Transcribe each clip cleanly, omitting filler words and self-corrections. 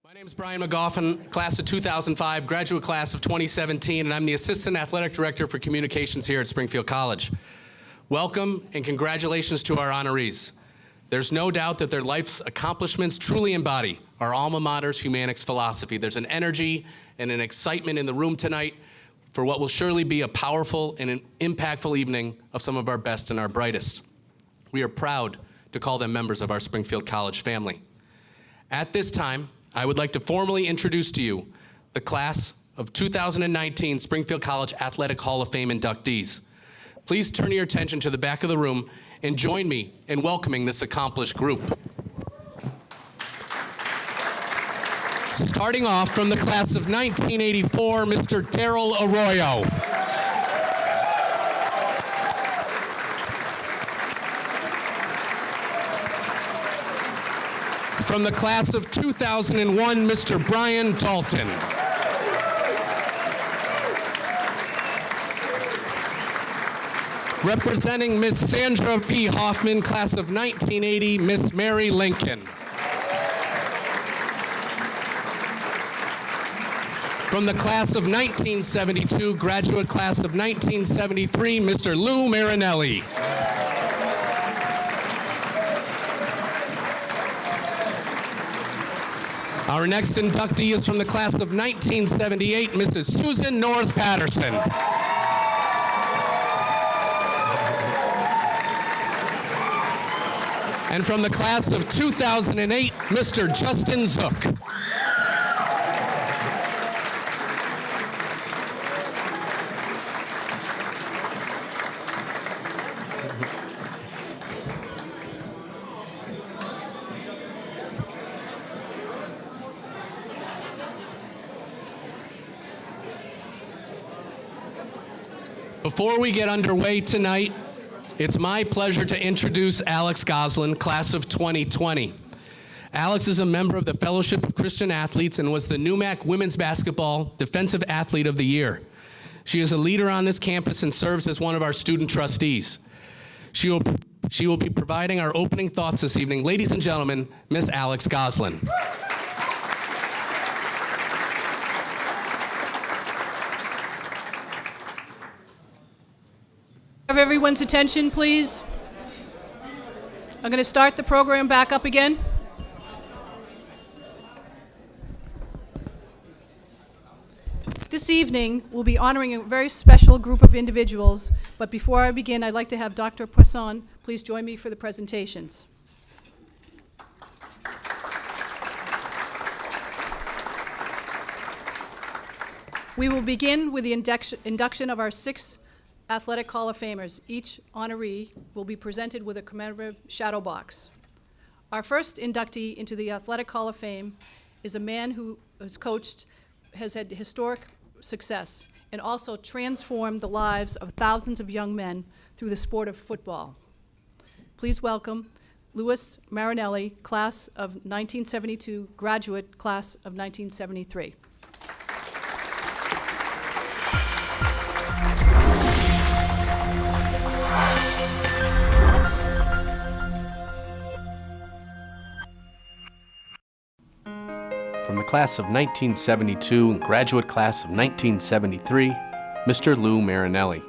My name is Brian McGoffin, class of 2005, graduate class of 2017, and I'm the Assistant Athletic Director for Communications here at Springfield College. Welcome and congratulations to our honorees. There's no doubt that their life's accomplishments truly embody our alma mater's humanics philosophy. There's an energy and an excitement in the room tonight for what will surely be a powerful and an impactful evening of some of our best and our brightest. We are proud to call them members of our Springfield College family. At this time, I would like to formally introduce to you the class of 2019 Springfield College Athletic Hall of Fame inductees. Please turn your attention to the back of the room and join me in welcoming this accomplished group. Starting off from the class of 1984, Mr. Darrell Arroyo. From the class of 2001, Mr. Brian Dalton. Representing Miss Sandra P. Hoffman, class of 1980, Miss Mary Lincoln. From the class of 1972, graduate class of 1973, Mr. Lou Marinelli. Our next inductee is from the class of 1978, Mrs. Susan North Patterson. And from the class of 2008, Mr. Justin Zook. Before we get underway tonight, it's my pleasure to introduce Alex Goslin, class of 2020. Alex is a member of the Fellowship of Christian Athletes and was the NUMAC Women's Basketball Defensive Athlete of the Year. She is a leader on this campus and serves as one of our student trustees. She will be providing our opening thoughts this evening. Ladies and gentlemen, Miss Alex Goslin. Have everyone's attention, please. I'm going to start the program back up again. This evening, we'll be honoring a very special group of individuals, but before I begin, I'd like to have Dr. Poisson please join me for the presentations. We will begin with the induction of our 6 Athletic Hall of Famers. Each honoree will be presented with a commemorative shadow box. Our first inductee into the Athletic Hall of Fame is a man who has had historic success and also transformed the lives of thousands of young men through the sport of football. Please welcome Louis Marinelli, class of 1972, graduate class of 1973. From the class of 1972 and graduate class of 1973, Mr. Lou Marinelli.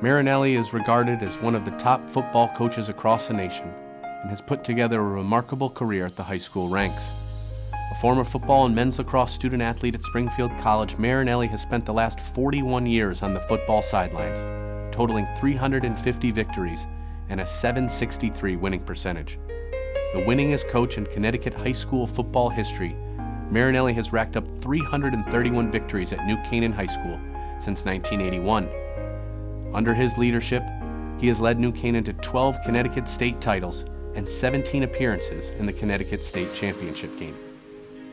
Marinelli is regarded as one of the top football coaches across the nation and has put together a remarkable career at the high school ranks. A former football and men's lacrosse student athlete at Springfield College, Marinelli has spent the last 41 years on the football sidelines, totaling 350 victories and a .763 winning percentage. The winningest coach in Connecticut high school football history, Marinelli has racked up 331 victories at New Canaan High School since 1981. Under his leadership, he has led New Canaan to 12 Connecticut state titles and 17 appearances in the Connecticut State Championship game.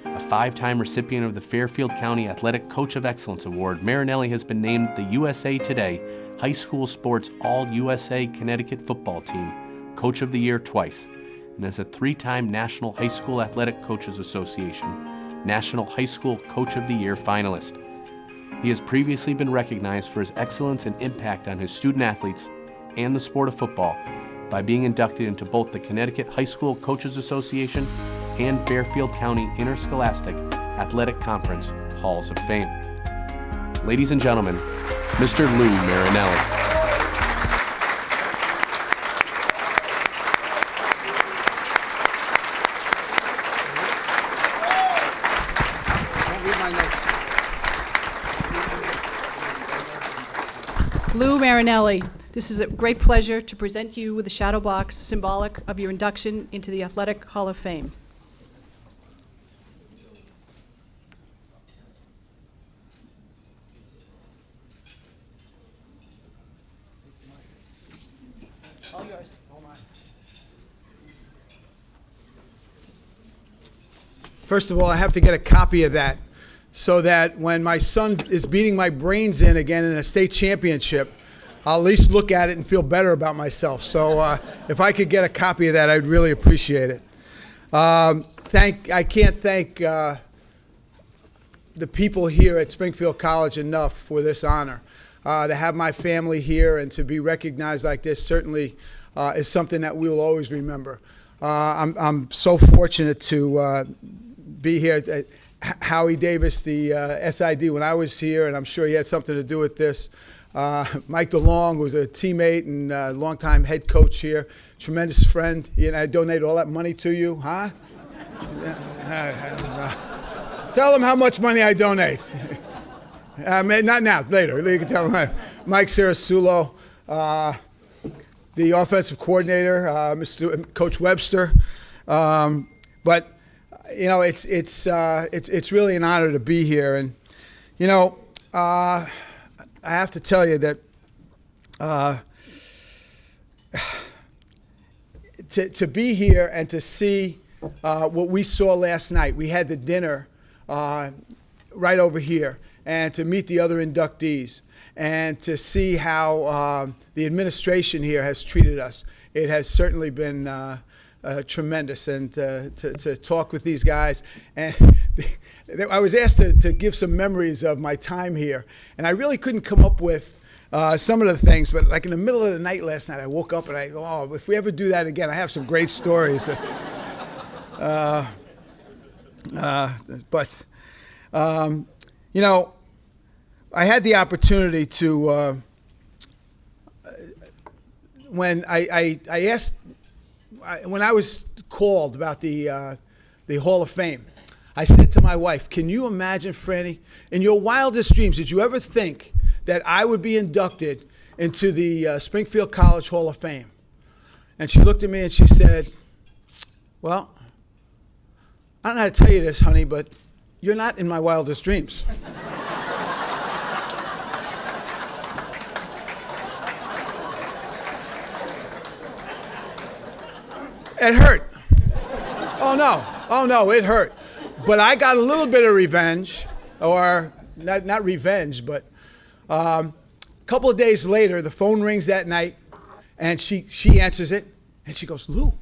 A 5-time recipient of the Fairfield County Athletic Coach of Excellence Award, Marinelli has been named the USA Today High School Sports All-USA Connecticut Football Team Coach of the Year twice, and as a 3-time National High School Athletic Coaches Association National High School Coach of the Year finalist. He has previously been recognized for his excellence and impact on his student athletes and the sport of football by being inducted into both the Connecticut High School Coaches Association and Fairfield County Interscholastic Athletic Conference Halls of Fame. Ladies and gentlemen, Mr. Lou Marinelli. Lou Marinelli, this is a great pleasure to present you with a shadow box symbolic of your induction into the Athletic Hall of Fame. All yours. First of all, I have to get a copy of that so that when my son is beating my brains in again in a state championship, I'll at least look at it and feel better about myself. So if I could get a copy of that, I'd really appreciate it. I can't thank the people here at Springfield College enough for this honor. To have my family here and to be recognized like this certainly is something that we will always remember. I'm so fortunate to be here. Howie Davis, the SID, when I was here, and I'm sure he had something to do with this. Mike DeLong was a teammate and longtime head coach here, tremendous friend. He and I donated all that money to you, huh? Tell him how much money I donate. Not now, later. You can tell him. Mike Sarasulo, the offensive coordinator, Mr. Coach Webster. But you know, it's really an honor to be here, and you know, I have to tell you that to be here and to see what we saw last night. We had the dinner right over here, and to meet the other inductees, and to see how the administration here has treated us. It has certainly been tremendous, and to talk with these guys. And I was asked to give some memories of my time here, and I really couldn't come up with some of the things, but like in the middle of the night last night, I woke up and I go, oh, if we ever do that again, I have some great stories. You know, I had the opportunity to, when when I was called about the Hall of Fame, I said to my wife, can you imagine, Franny, in your wildest dreams, did you ever think that I would be inducted into the Springfield College Hall of Fame? And she looked at me and she said, well, I don't know how to tell you this, honey, but you're not in my wildest dreams. It hurt. Oh no, it hurt. But I got a little bit of revenge, or not revenge, but a couple of days later, the phone rings that night, and she answers it, and she goes, Lou,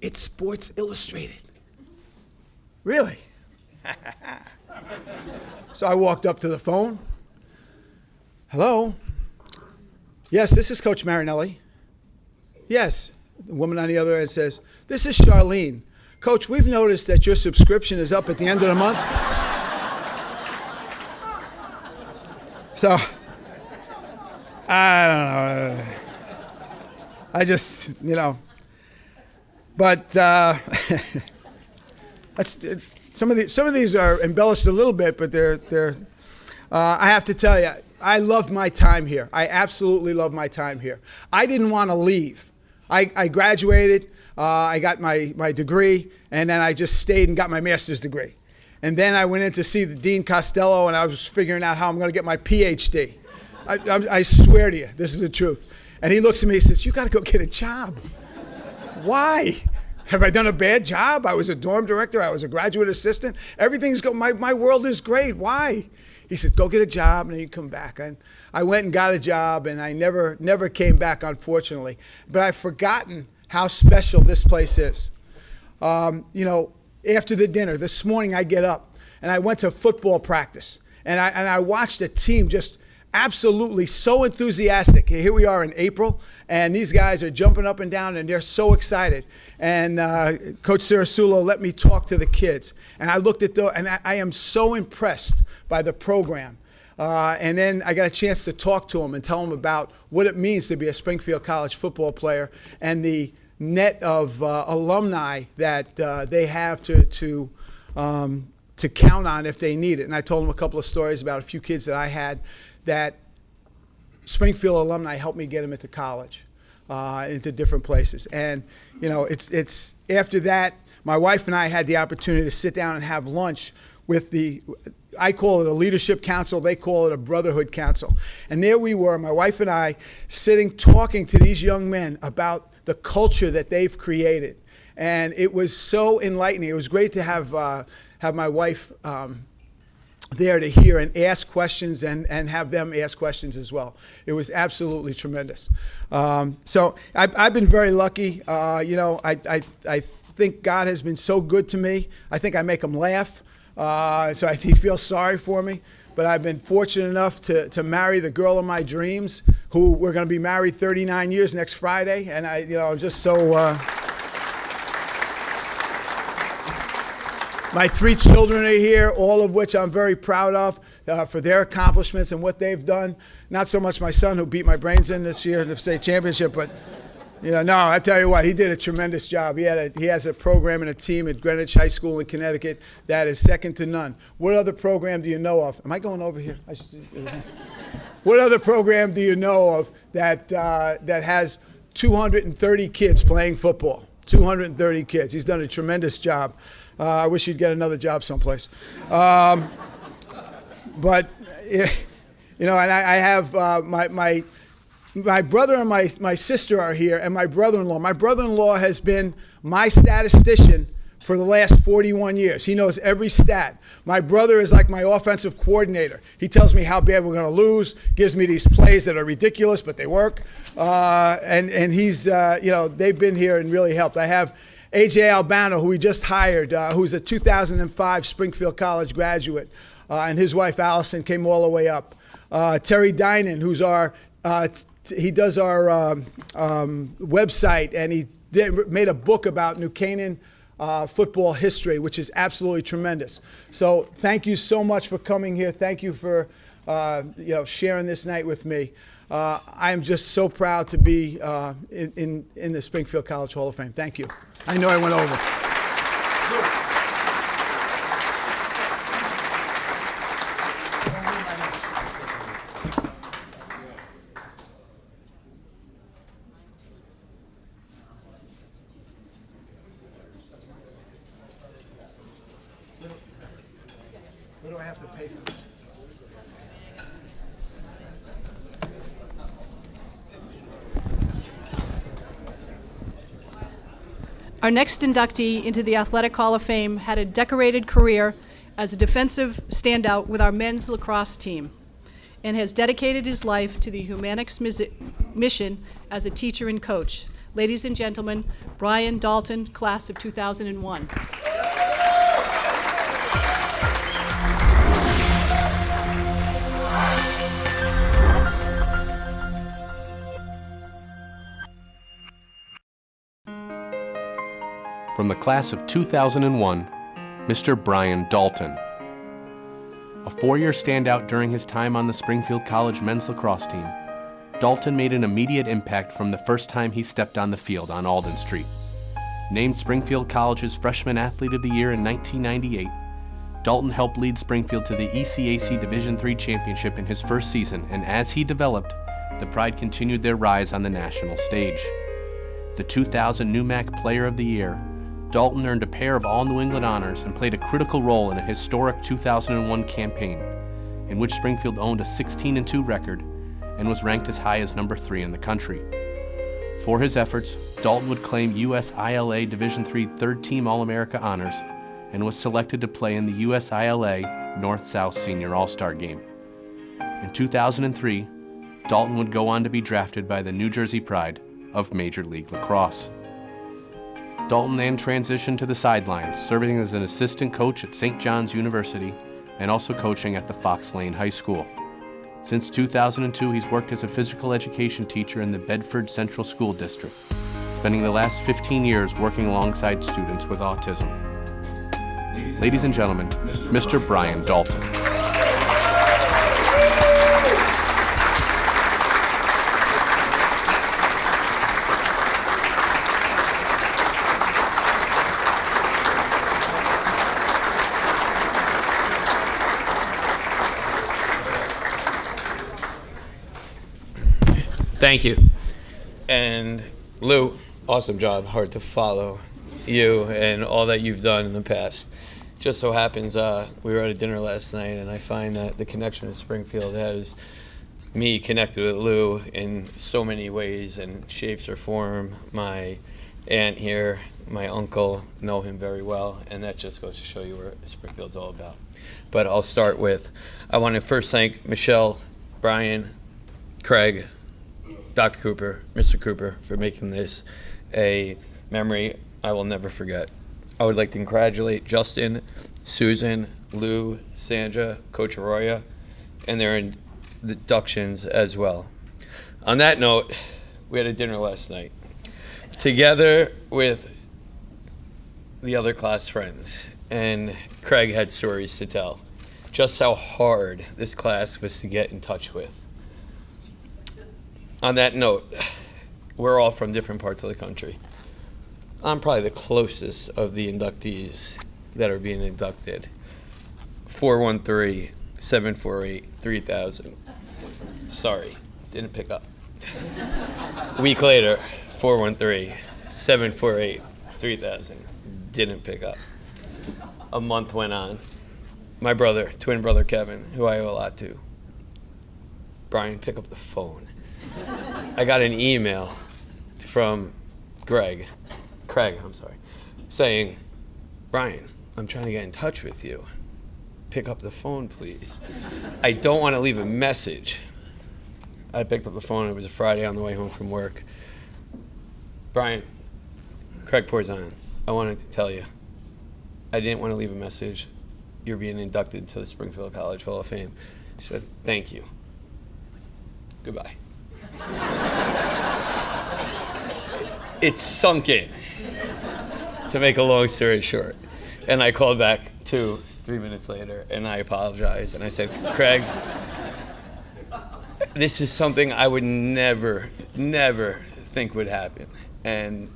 it's Sports Illustrated. Really? So I walked up to the phone. Hello? Yes, this is Coach Marinelli. Yes. The woman on the other end says, this is Charlene. Coach, we've noticed that your subscription is up at the end of the month. So, I don't know. I just, you know. But some of these are embellished a little bit, but they're. I have to tell you, I loved my time here. I absolutely loved my time here. I didn't want to leave. I graduated, I got my degree, and then I just stayed and got my master's degree. And then I went in to see the Dean Costello, and I was figuring out how I'm going to get my PhD. I swear to you, this is the truth. And he looks at me and says, you got to go get a job. Why? Have I done a bad job? I was a dorm director. I was a graduate assistant. Everything's going, my world is great. Why? He said, go get a job, and then you come back. And I went and got a job, and I never came back, unfortunately. But I've forgotten how special this place is. You know, after the dinner, this morning I get up, and I went to football practice. And I watched a team just absolutely so enthusiastic. Here we are in April, and these guys are jumping up and down, and they're so excited. And Coach Cirasulo let me talk to the kids. And I looked at those, and I am so impressed by the program. And then I got a chance to talk to them and tell them about what it means to be a Springfield College football player and the net of alumni that they have to count on if they need it. And I told them a couple of stories about a few kids that I had that Springfield alumni helped me get them into college, into different places. And, you know, it's after that, my wife and I had the opportunity to sit down and have lunch with I call it a leadership council, they call it a brotherhood council. And there we were, my wife and I, sitting talking to these young men about the culture that they've created. And it was so enlightening. It was great to have my wife there to hear and ask questions and have them ask questions as well. It was absolutely tremendous. So I've been very lucky. You know, I think God has been so good to me. I think I make him laugh. So he feels sorry for me. But I've been fortunate enough to marry the girl of my dreams, who we're going to be married 39 years next Friday. And I'm just so... My 3 children are here, all of which I'm very proud of for their accomplishments and what they've done. Not so much my son, who beat my brains in this year in the state championship, but no, I tell you what, he did a tremendous job. He has a program and a team at Greenwich High School in Connecticut that is second to none. What other program do you know of? Am I going over here? What other program do you know of that has 230 kids playing football? 230 kids. He's done a tremendous job. I wish he'd get another job someplace. But, and I have my brother and my sister are here, and my brother-in-law. My brother-in-law has been my statistician for the last 41 years. He knows every stat. My brother is like my offensive coordinator. He tells me how bad we're going to lose, gives me these plays that are ridiculous, but they work. And he's, they've been here and really helped. I have A.J. Albano, who we just hired, who's a 2005 Springfield College graduate, and his wife Allison came all the way up. Terry Dinan, who's he does our website, and he made a book about New Canaan football history, which is absolutely tremendous. So thank you so much for coming here. Thank you for sharing this night with me. I am just so proud to be in the Springfield College Hall of Fame. Thank you. I know I went over. What do I have to pay for this? Our next inductee into the Athletic Hall of Fame had a decorated career as a defensive standout with our men's lacrosse team and has dedicated his life to the Humanics mission as a teacher and coach. Ladies and gentlemen, Brian Dalton, class of 2001. From the class of 2001, Mr. Brian Dalton. A 4-year standout during his time on the Springfield College men's lacrosse team, Dalton made an immediate impact from the first time he stepped on the field on Alden Street. Named Springfield College's Freshman Athlete of the Year in 1998, Dalton helped lead Springfield to the ECAC Division III championship in his first season, and as he developed, the Pride continued their rise on the national stage. The 2000 NEWMAC Player of the Year, Dalton earned a pair of All-New England honors and played a critical role in a historic 2001 campaign in which Springfield owned a 16-2 record and was ranked as high as number 3 in the country. For his efforts, Dalton would claim USILA Division III third-team All-America honors and was selected to play in the USILA North-South Senior All-Star Game. In 2003, Dalton would go on to be drafted by the New Jersey Pride of Major League Lacrosse. Dalton then transitioned to the sidelines, serving as an assistant coach at St. John's University and also coaching at the Fox Lane High School. Since 2002, he's worked as a physical education teacher in the Bedford Central School District, spending the last 15 years working alongside students with autism. Ladies and gentlemen, Mr. Brian Dalton. Thank you. And Lou, awesome job. Hard to follow you and all that you've done in the past. Just so happens we were at a dinner last night, and I find that the connection to Springfield has me connected with Lou in so many ways and shapes or form. My aunt here, my uncle, know him very well, and that just goes to show you what Springfield's all about. But I'll start with, I want to first thank Michelle, Brian, Craig, Dr. Cooper, Mr. Cooper, for making this a memory I will never forget. I would like to congratulate Justin, Susan, Lou, Sandra, Coach Arroyo, and their inductions as well. On that note, we had a dinner last night, together with the other class friends, and Craig had stories to tell, just how hard this class was to get in touch with. On that note, we're all from different parts of the country. I'm probably the closest of the inductees that are being inducted. 413-748-3000. Sorry, didn't pick up. A week later, 413-748-3000. Didn't pick up. A month went on. My brother, twin brother Kevin, who I owe a lot to. Brian, pick up the phone. I got an email from Craig, saying, Brian, I'm trying to get in touch with you. Pick up the phone, please. I don't want to leave a message. I picked up the phone. It was a Friday on the way home from work. Brian, Craig Porzan, I wanted to tell you, I didn't want to leave a message. You're being inducted to the Springfield College Hall of Fame. He said, thank you. Goodbye. It sunk in, to make a long story short. And I called back 2-3 minutes later, and I apologized. And I said, Craig, this is something I would never think would happen. And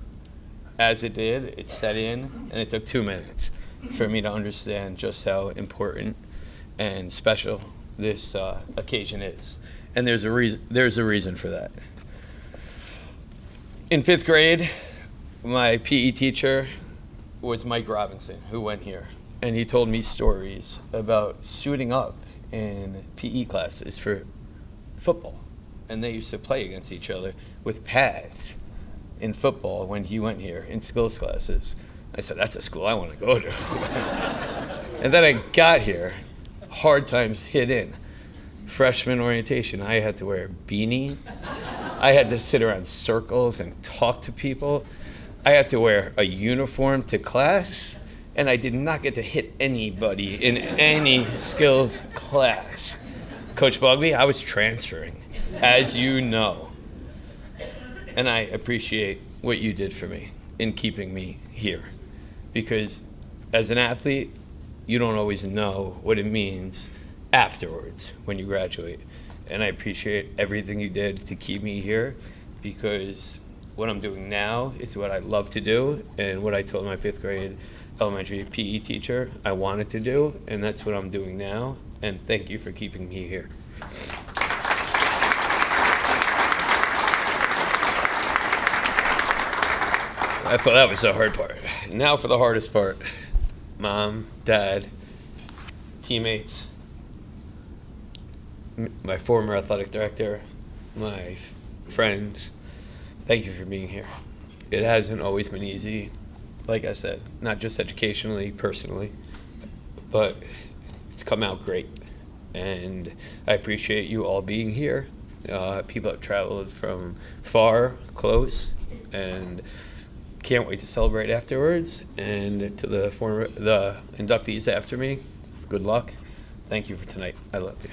as it did, it set in, and it took 2 minutes for me to understand just how important and special this occasion is. And there's a reason for that. In 5th grade, my PE teacher was Mike Robinson, who went here. And he told me stories about suiting up in PE classes for football. And they used to play against each other with pads in football when he went here in skills classes. I said, that's a school I want to go to. And then I got here, hard times hit in. Freshman orientation, I had to wear a beanie. I had to sit around circles and talk to people. I had to wear a uniform to class, and I did not get to hit anybody in any skills class. Coach Bugby, I was transferring, as you know. And I appreciate what you did for me in keeping me here. Because as an athlete, you don't always know what it means afterwards when you graduate. And I appreciate everything you did to keep me here, because what I'm doing now is what I love to do, and what I told my 5th grade elementary PE teacher I wanted to do, and that's what I'm doing now. And thank you for keeping me here. I thought that was the hard part. Now for the hardest part. Mom, Dad, teammates, my former athletic director, my friends, thank you for being here. It hasn't always been easy, like I said, not just educationally, personally, but it's come out great. And I appreciate you all being here. People have traveled from far, close, and can't wait to celebrate afterwards. And to the inductees after me, good luck. Thank you for tonight. I love you.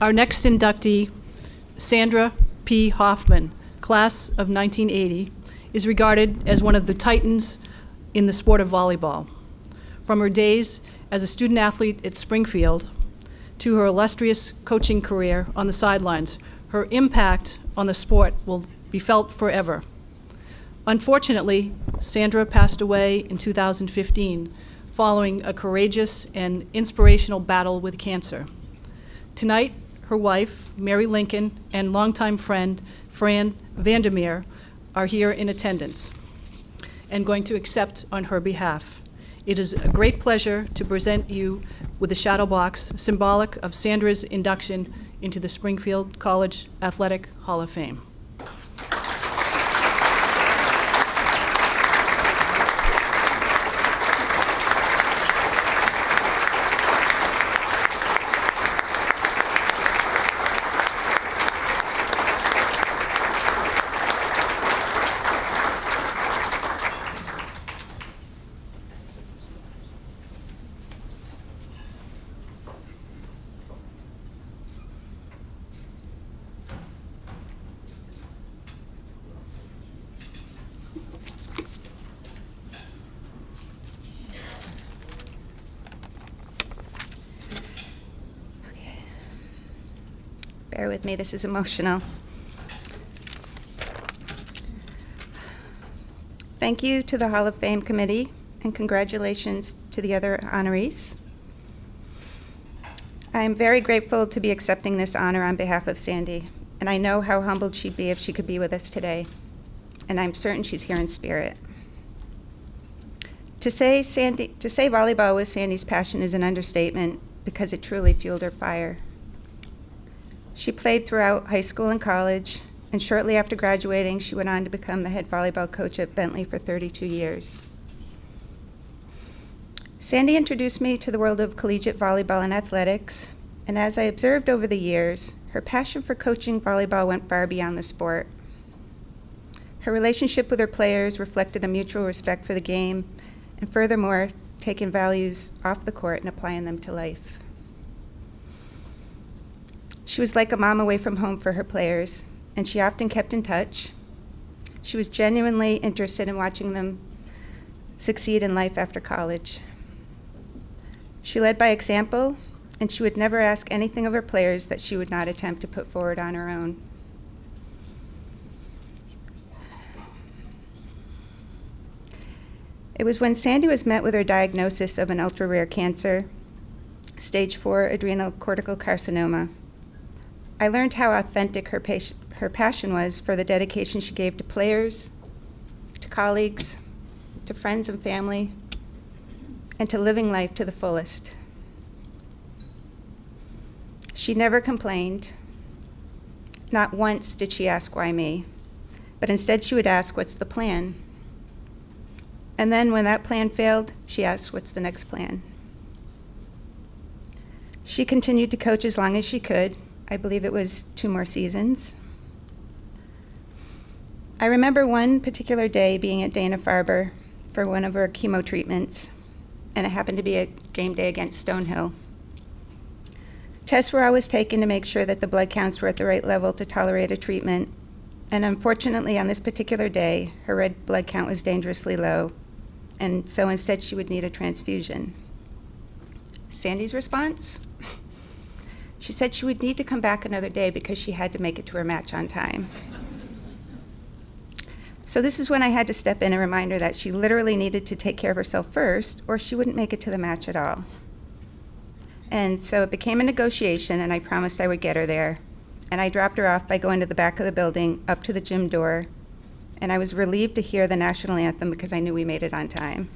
Our next inductee, Sandra P. Hoffman, class of 1980, is regarded as one of the titans in the sport of volleyball. From her days as a student athlete at Springfield to her illustrious coaching career on the sidelines, her impact on the sport will be felt forever. Unfortunately, Sandra passed away in 2015 following a courageous and inspirational battle with cancer. Tonight, her wife, Mary Lincoln, and longtime friend, Fran Vandermeer, are here in attendance and going to accept on her behalf. It is a great pleasure to present you with the shadow box, symbolic of Sandra's induction into the Springfield College Athletic Hall of Fame. Bear with me, this is emotional. Thank you to the Hall of Fame committee, and congratulations to the other honorees. I am very grateful to be accepting this honor on behalf of Sandy, and I know how humbled she'd be if she could be with us today, and I'm certain she's here in spirit. To say volleyball was Sandy's passion is an understatement, because it truly fueled her fire. She played throughout high school and college, and shortly after graduating, she went on to become the head volleyball coach at Bentley for 32 years. Sandy introduced me to the world of collegiate volleyball and athletics, and as I observed over the years, her passion for coaching volleyball went far beyond the sport. Her relationship with her players reflected a mutual respect for the game, and furthermore, taking values off the court and applying them to life. She was like a mom away from home for her players, and she often kept in touch. She was genuinely interested in watching them succeed in life after college. She led by example, and she would never ask anything of her players that she would not attempt to put forward on her own. It was when Sandy was met with her diagnosis of an ultra-rare cancer, stage 4 adrenal cortical carcinoma. I learned how authentic her passion was for the dedication she gave to players, to colleagues, to friends and family, and to living life to the fullest. She never complained. Not once did she ask why me, but instead she would ask, what's the plan? And then when that plan failed, she asked, what's the next plan? She continued to coach as long as she could. I believe it was 2 more seasons. I remember one particular day being at Dana-Farber for one of her chemo treatments, and it happened to be a game day against Stonehill. Tests were always taken to make sure that the blood counts were at the right level to tolerate a treatment, and unfortunately on this particular day, her red blood count was dangerously low, and so instead she would need a transfusion. Sandy's response? She said she would need to come back another day because she had to make it to her match on time. So this is when I had to step in and remind her that she literally needed to take care of herself first, or she wouldn't make it to the match at all. And so it became a negotiation, and I promised I would get her there. And I dropped her off by going to the back of the building, up to the gym door, and I was relieved to hear the national anthem because I knew we made it on time.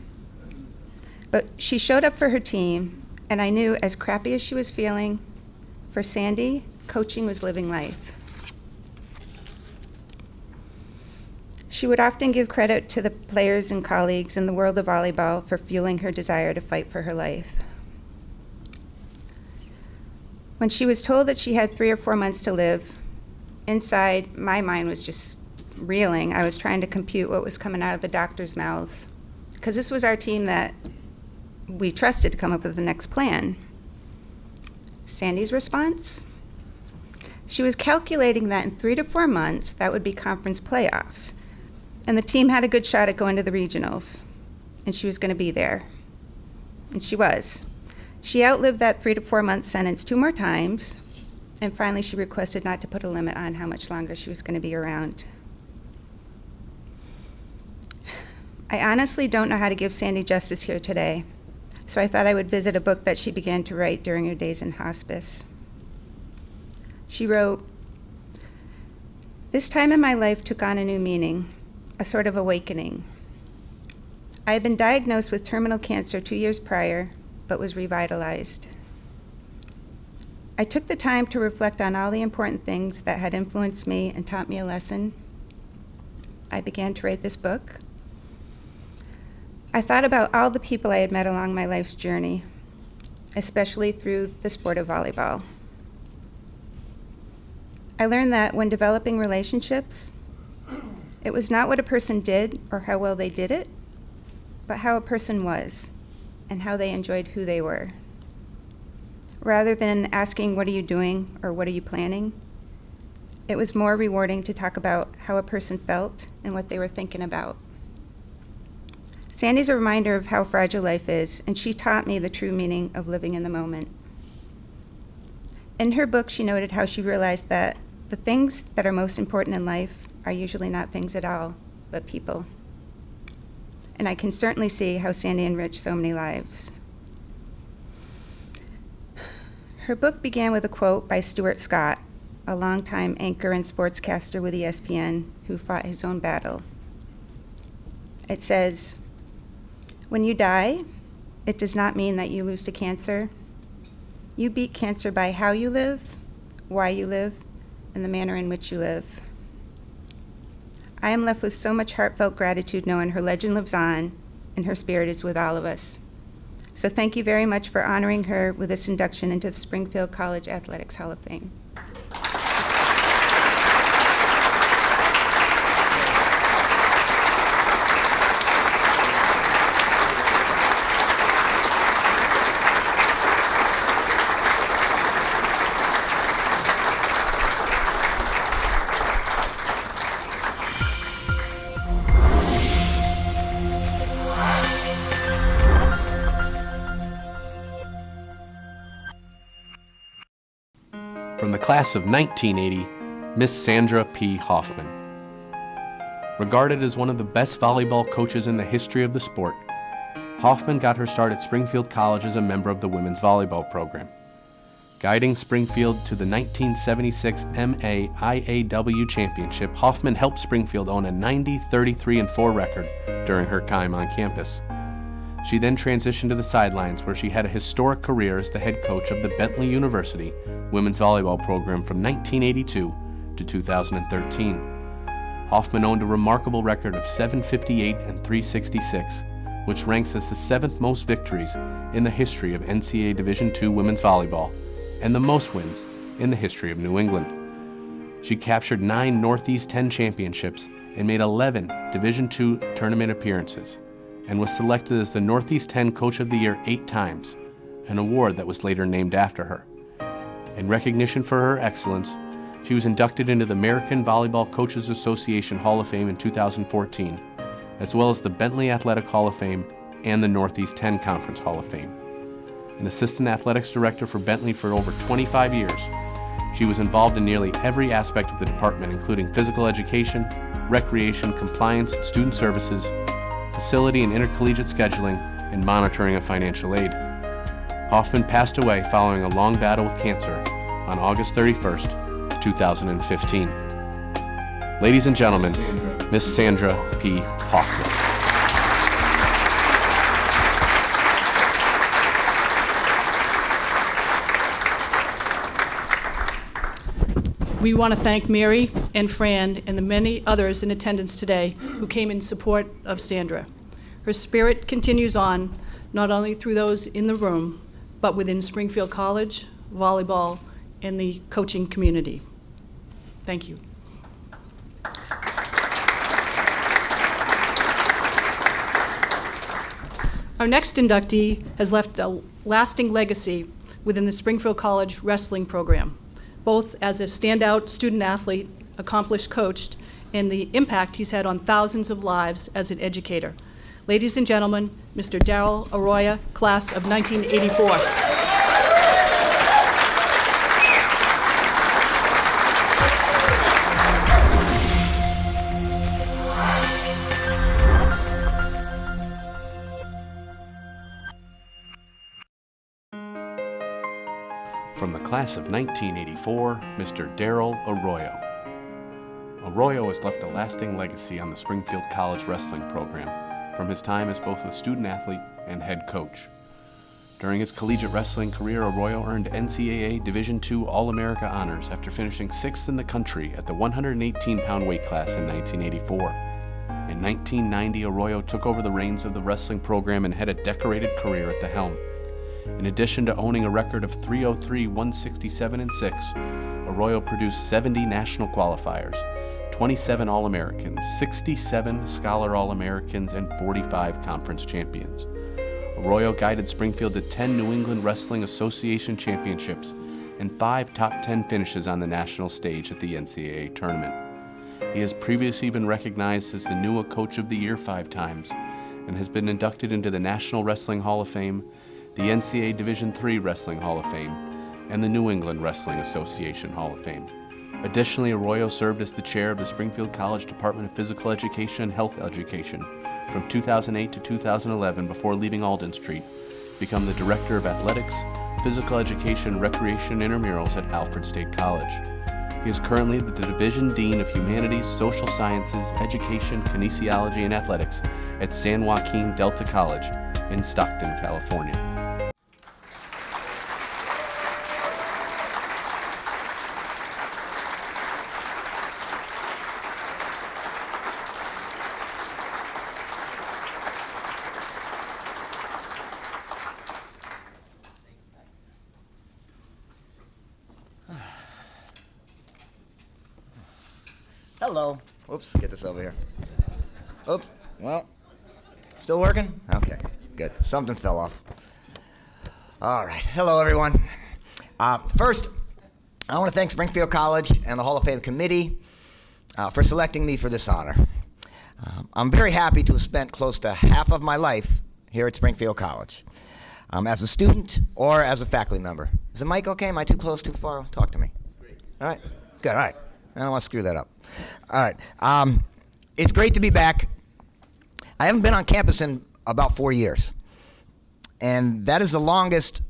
But she showed up for her team, and I knew, as crappy as she was feeling, for Sandy, coaching was living life. She would often give credit to the players and colleagues in the world of volleyball for fueling her desire to fight for her life. When she was told that she had 3 or 4 months to live, inside, my mind was just reeling. I was trying to compute what was coming out of the doctors' mouths, because this was our team that we trusted to come up with the next plan. Sandy's response? She was calculating that in 3 to 4 months, that would be conference playoffs. And the team had a good shot at going to the regionals. And she was going to be there. And she was. She outlived that 3 to 4 month sentence 2 more times. And finally, she requested not to put a limit on how much longer she was going to be around. I honestly don't know how to give Sandy justice here today. So I thought I would visit a book that she began to write during her days in hospice. She wrote, "This time in my life took on a new meaning, a sort of awakening. I had been diagnosed with terminal cancer 2 years prior, but was revitalized. I took the time to reflect on all the important things that had influenced me and taught me a lesson. I began to write this book. I thought about all the people I had met along my life's journey, especially through the sport of volleyball. I learned that when developing relationships, it was not what a person did or how well they did it, but how a person was and how they enjoyed who they were. Rather than asking, what are you doing or what are you planning, it was more rewarding to talk about how a person felt and what they were thinking about. Sandy's a reminder of how fragile life is, and she taught me the true meaning of living in the moment. In her book, she noted how she realized that the things that are most important in life are usually not things at all, but people. And I can certainly see how Sandy enriched so many lives. Her book began with a quote by Stuart Scott, a longtime anchor and sportscaster with ESPN who fought his own battle. It says, "When you die, it does not mean that you lose to cancer. You beat cancer by how you live, why you live, and the manner in which you live." I am left with so much heartfelt gratitude knowing her legend lives on and her spirit is with all of us. So thank you very much for honoring her with this induction into the Springfield College Athletics Hall of Fame. From the class of 1980, Miss Sandra P. Hoffman. Regarded as one of the best volleyball coaches in the history of the sport, Hoffman got her start at Springfield College as a member of the women's volleyball program. Guiding Springfield to the 1976 MA IAW Championship, Hoffman helped Springfield own a 90-33-4 record during her time on campus. She then transitioned to the sidelines, where she had a historic career as the head coach of the Bentley University women's volleyball program from 1982 to 2013. Hoffman owned a remarkable record of 758 and 366, which ranks as the 7th most victories in the history of NCAA Division II women's volleyball and the most wins in the history of New England. She captured 9 Northeast 10 championships and made 11 Division II tournament appearances, and was selected as the Northeast 10 Coach of the Year 8 times, an award that was later named after her. In recognition for her excellence, she was inducted into the American Volleyball Coaches Association Hall of Fame in 2014, as well as the Bentley Athletic Hall of Fame and the Northeast 10 Conference Hall of Fame. An assistant athletics director for Bentley for over 25 years, she was involved in nearly every aspect of the department, including physical education, recreation, compliance, student services, facility and intercollegiate scheduling, and monitoring of financial aid. Hoffman passed away following a long battle with cancer on August 31st, 2015. Ladies and gentlemen, Miss Sandra P. Hoffman. We want to thank Mary and Fran and the many others in attendance today who came in support of Sandra. Her spirit continues on, not only through those in the room, but within Springfield College, volleyball, and the coaching community. Thank you. Our next inductee has left a lasting legacy within the Springfield College wrestling program. both as a standout student athlete, accomplished coach, and the impact he's had on thousands of lives as an educator. Ladies and gentlemen, Mr. Darrell Arroyo, class of 1984. From the class of 1984, Mr. Darrell Arroyo. Arroyo has left a lasting legacy on the Springfield College wrestling program from his time as both a student athlete and head coach. During his collegiate wrestling career, Arroyo earned NCAA Division II All-America honors after finishing 6th in the country at the 118-pound weight class in 1984. In 1990, Arroyo took over the reins of the wrestling program and had a decorated career at the helm. In addition to owning a record of 303, 167, and 6, Arroyo produced 70 national qualifiers, 27 All-Americans, 67 Scholar All-Americans, and 45 conference champions. Arroyo guided Springfield to 10 New England Wrestling Association championships and 5 top 10 finishes on the national stage at the NCAA tournament. He has previously been recognized as the NUA Coach of the Year 5 times and has been inducted into the National Wrestling Hall of Fame, the NCAA Division III Wrestling Hall of Fame, and the New England Wrestling Association Hall of Fame. Additionally, Arroyo served as the chair of the Springfield College Department of Physical Education and Health Education from 2008 to 2011 before leaving Alden Street, become the Director of Athletics, Physical Education, Recreation, and Intramurals at Alfred State College. He is currently the Division Dean of Humanities, Social Sciences, Education, Kinesiology, and Athletics at San Joaquin Delta College in Stockton, California. Hello. Oops, get this over here. Oops, well, still working? Okay, good. Something fell off. All right, hello everyone. First, I want to thank Springfield College and the Hall of Fame Committee for selecting me for this honor. I'm very happy to have spent close to half of my life here at Springfield College, as a student or as a faculty member. Is the mic okay? Am I too close, too far? Talk to me. Great. All right, good, all right. I don't want to screw that up. All right. It's great to be back. I haven't been on campus in about 4 years. And that is the longest.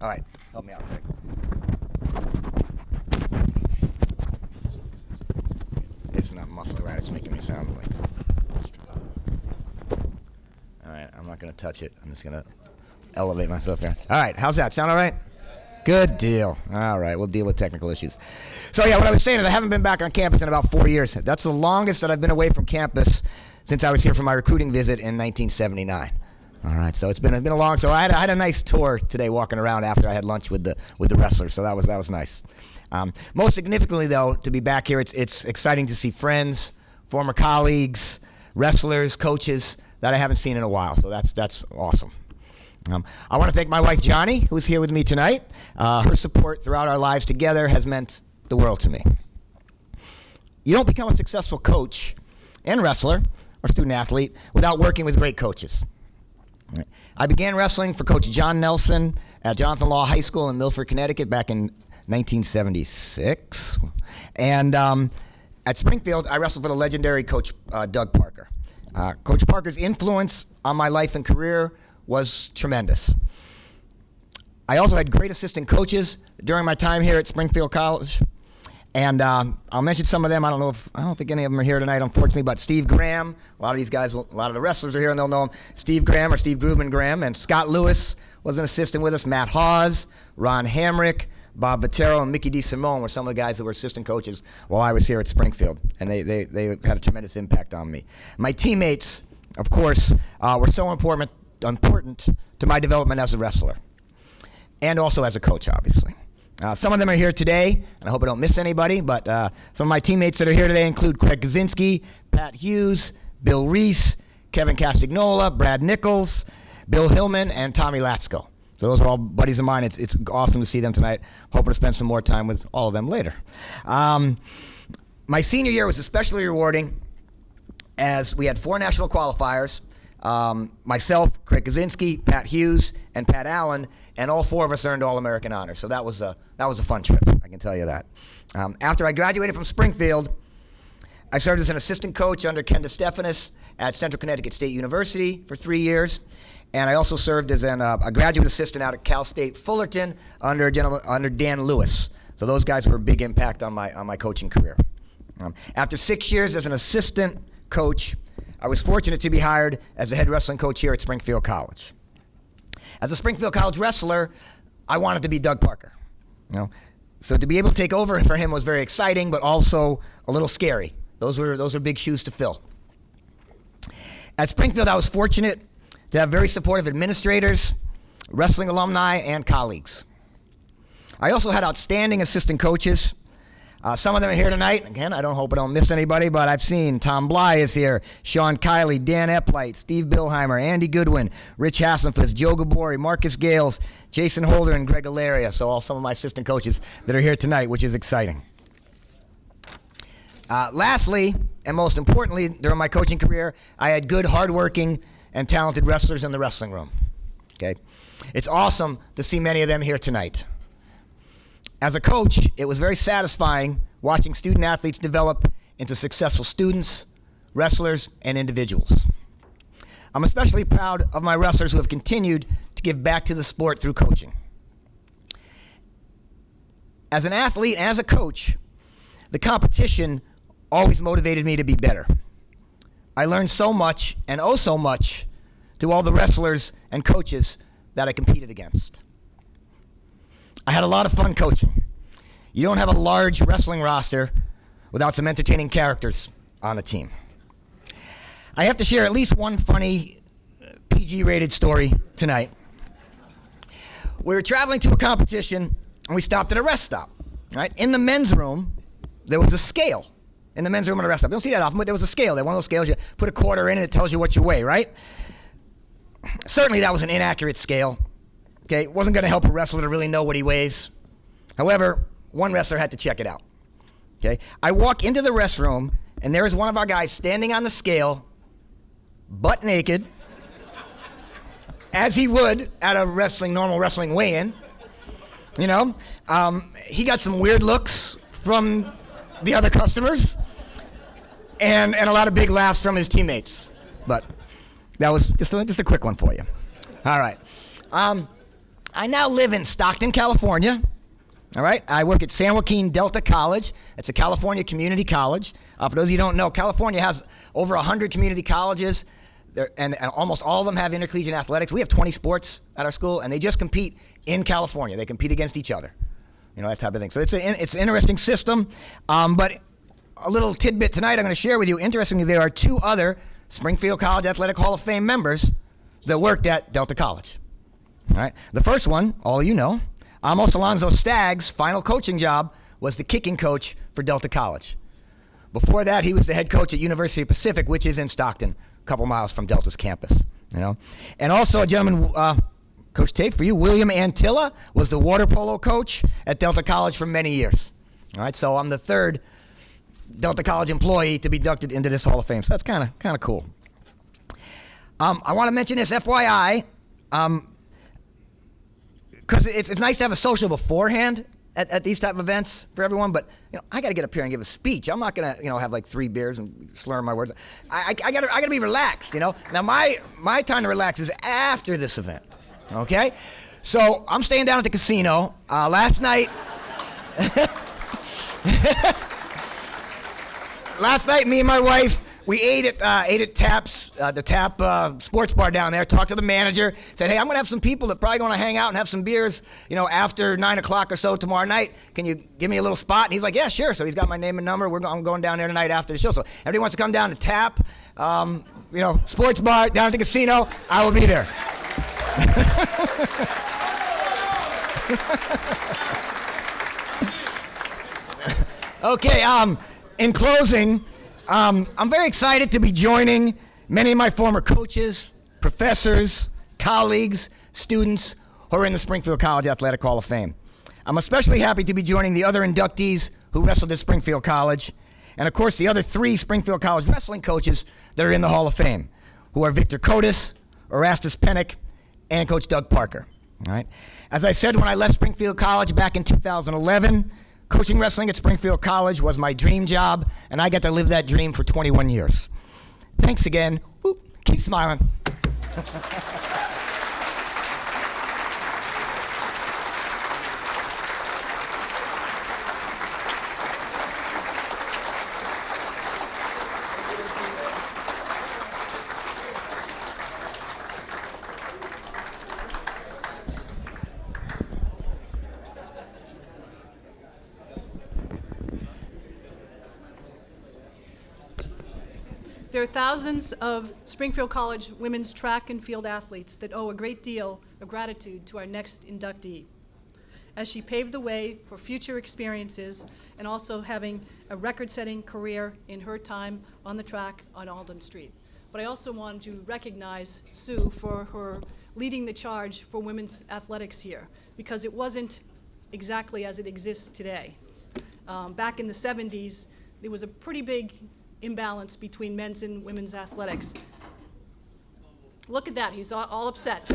All right. Help me out quick. It's not muffling right. It's making me sound like. All right. I'm not going to touch it. I'm just going to elevate myself here. All right. How's that? Sound all right? Good deal. All right, we'll deal with technical issues. So yeah, what I was saying is I haven't been back on campus in about 4 years. That's the longest that I've been away from campus since I was here for my recruiting visit in 1979. All right, so it's been a long. So I had a nice tour today, walking around after I had lunch with the wrestlers. So that was nice. Most significantly, though, to be back here, it's exciting to see friends, former colleagues, wrestlers, coaches that I haven't seen in a while. So that's awesome. I want to thank my wife, Johnny, who's here with me tonight. Her support throughout our lives together has meant the world to me. You don't become a successful coach and wrestler or student athlete without working with great coaches. I began wrestling for Coach John Nelson at Jonathan Law High School in Milford, Connecticut back in 1976. And at Springfield, I wrestled for the legendary Coach Doug Parker. Coach Parker's influence on my life and career was tremendous. I also had great assistant coaches during my time here at Springfield College. And I'll mention some of them. I don't think any of them are here tonight, unfortunately, but Steve Graham, a lot of these guys, a lot of the wrestlers are here and they'll know him. Steve Graham or Steve Grubman Graham, and Scott Lewis was an assistant with us. Matt Hawes, Ron Hamrick, Bob Vitero, and Mickey DeSimone were some of the guys that were assistant coaches while I was here at Springfield. And they had a tremendous impact on me. My teammates, of course, were so important to my development as a wrestler and also as a coach, obviously. Some of them are here today, and I hope I don't miss anybody, but some of my teammates that are here today include Craig Kaczynski, Pat Hughes, Bill Reese, Kevin Castagnola, Brad Nichols, Bill Hillman, and Tommy Latsko. So those are all buddies of mine. It's awesome to see them tonight. Hoping to spend some more time with all of them later. My senior year was especially rewarding as we had 4 national qualifiers. Myself, Craig Kaczynski, Pat Hughes, and Pat Allen, and all 4 of us earned All-American honors. So that was a fun trip, I can tell you that. After I graduated from Springfield, I served as an assistant coach under Ken DeStephanis at Central Connecticut State University for 3 years. And I also served as a graduate assistant out at Cal State Fullerton under Dan Lewis. So those guys were a big impact on my coaching career. After 6 years as an assistant coach, I was fortunate to be hired as the head wrestling coach here at Springfield College. As a Springfield College wrestler, I wanted to be Doug Parker. So to be able to take over for him was very exciting, but also a little scary. Those were big shoes to fill. At Springfield, I was fortunate to have very supportive administrators, wrestling alumni, and colleagues. I also had outstanding assistant coaches. Some of them are here tonight. Again, I hope I don't miss anybody, but I've seen Tom Bly is here, Sean Kiley, Dan Epplite, Steve Billheimer, Andy Goodwin, Rich Hassenfuss, Joe Gabori, Marcus Gales, Jason Holder, and Greg Alaria. So all some of my assistant coaches that are here tonight, which is exciting. Lastly, and most importantly, during my coaching career, I had good, hardworking, and talented wrestlers in the wrestling room. Okay, it's awesome to see many of them here tonight. As a coach, it was very satisfying watching student athletes develop into successful students, wrestlers, and individuals. I'm especially proud of my wrestlers who have continued to give back to the sport through coaching. As an athlete and as a coach, the competition always motivated me to be better. I learned so much and owe so much to all the wrestlers and coaches that I competed against. I had a lot of fun coaching. You don't have a large wrestling roster without some entertaining characters on the team. I have to share at least one funny PG-rated story tonight. We were traveling to a competition and we stopped at a rest stop. Right? In the men's room, there was a scale. In the men's room at a rest stop. You don't see that often, but there was a scale. There, one of those scales, you put a quarter in and it tells you what you weigh, right? Certainly that was an inaccurate scale. Okay, it wasn't going to help a wrestler to really know what he weighs. However, one wrestler had to check it out. Okay, I walk into the restroom, and there is one of our guys standing on the scale, butt naked, as he would at a normal wrestling weigh-in. You know, he got some weird looks from the other customers, and a lot of big laughs from his teammates. But that was just a quick one for you. All right. I now live in Stockton, California. All right. I work at San Joaquin Delta College. It's a California community college. For those of you who don't know, California has over 100 community colleges, and almost all of them have intercollegiate athletics. We have 20 sports at our school, and they just compete in California. They compete against each other. You know, that type of thing. So it's an interesting system. But a little tidbit tonight I'm going to share with you. Interestingly, there are 2 other Springfield College Athletic Hall of Fame members that worked at Delta College. All right. The first one, all of you know, Amos Alonzo Stagg's final coaching job was the kicking coach for Delta College. Before that, he was the head coach at University of Pacific, which is in Stockton, a couple miles from Delta's campus. You know, and also a gentleman, Coach Tate, for you, William Antilla was the water polo coach at Delta College for many years. All right. So I'm the 3rd Delta College employee to be inducted into this Hall of Fame. So that's kind of cool. I want to mention this, FYI. Because it's nice to have a social beforehand at these type of events for everyone, but I got to get up here and give a speech. I'm not gonna have like 3 beers and slur my words. I gotta be relaxed. Now my time to relax is after this event. Okay, so I'm staying down at the casino last night. Last night, me and my wife, we ate at Tap's, the Tap sports bar down there, talked to the manager, said, hey, I'm going to have some people that probably going to hang out and have some beers, after 9 o'clock or so tomorrow night. Can you give me a little spot? And he's like, yeah, sure. So he's got my name and number. I'm going down there tonight after the show. So everybody wants to come down to Tap, sports bar down at the casino, I will be there. Okay, in closing, I'm very excited to be joining many of my former coaches, professors, colleagues, students, who are in the Springfield College Athletic Hall of Fame. I'm especially happy to be joining the other inductees who wrestled at Springfield College, and of course the other 3 Springfield College wrestling coaches that are in the Hall of Fame, who are Victor Kotis, Erastus Pennick, and Coach Doug Parker. All right. As I said when I left Springfield College back in 2011, coaching wrestling at Springfield College was my dream job, and I got to live that dream for 21 years. Thanks again. Woo. Keep smiling. There are thousands of Springfield College women's track and field athletes that owe a great deal of gratitude to our next inductee, as she paved the way for future experiences and also having a record-setting career in her time on the track on Alden Street. But I also wanted to recognize Sue for her leading the charge for women's athletics here, because it wasn't exactly as it exists today. Back in the 70s, there was a pretty big imbalance between men's and women's athletics. Look at that, he's all upset.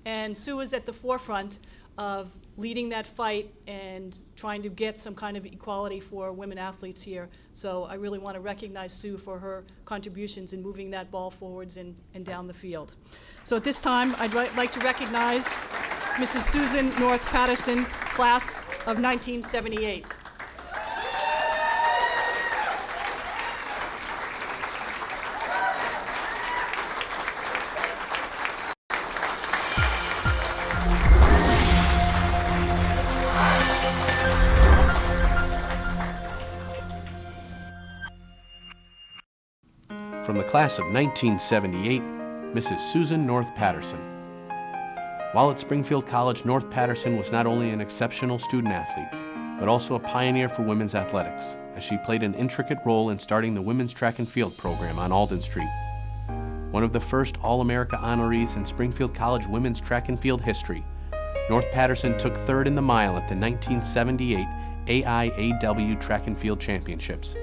And Sue was at the forefront of leading that fight and trying to get some kind of equality for women athletes here. So I really want to recognize Sue for her contributions in moving that ball forwards and down the field. So at this time, I'd like to recognize Mrs. Susan North Patterson, class of 1978. From the class of 1978, Mrs. Susan North Patterson. While at Springfield College, North Patterson was not only an exceptional student athlete, but also a pioneer for women's athletics, as she played an intricate role in starting the women's track and field program on Alden Street. One of the first All-America honorees in Springfield College women's track and field history, North Patterson took third in the mile at the 1978 AIAW Track and Field Championships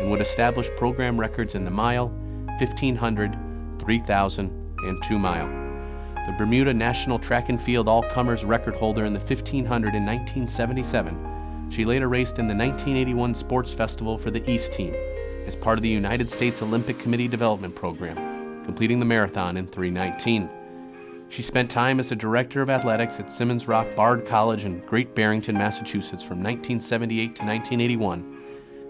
and would establish program records in the mile, 1,500, 3,000, and 2 mile. The Bermuda National Track and Field All-Comers record holder in the 1,500 in 1977, she later raced in the 1981 Sports Festival for the East Team as part of the United States Olympic Committee Development Program, completing the marathon in 3:19. She spent time as a director of athletics at Simmons Rock Bard College in Great Barrington, Massachusetts from 1978 to 1981,